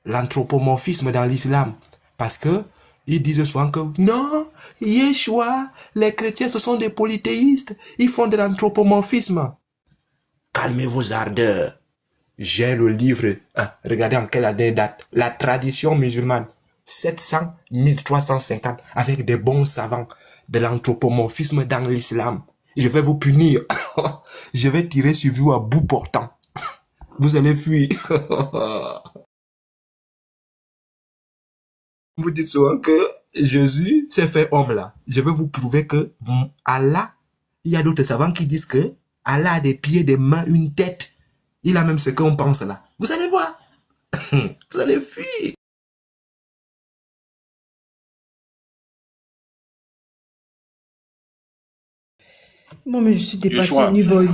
l'anthropomorphisme dans l'islam. Parce que ils disent souvent que non, Yeshua, les chrétiens, ce sont des polythéistes. Ils font de l'anthropomorphisme. Calmez vos ardeurs. J'ai le livre. Regardez en quelle année date. La tradition musulmane. 700-1350. Avec des bons savants. De l'anthropomorphisme dans l'islam. Je vais vous punir. Je vais tirer sur vous à bout portant. Vous allez fuir. Vous dites souvent que Jésus s'est fait homme là. Je vais vous prouver que Allah, il y a d'autres savants qui disent que Allah a des pieds, des mains, une tête. Il a même ce qu'on pense là. Vous allez voir. Vous allez fuir. Bon, mais je suis dépassé, New Boy.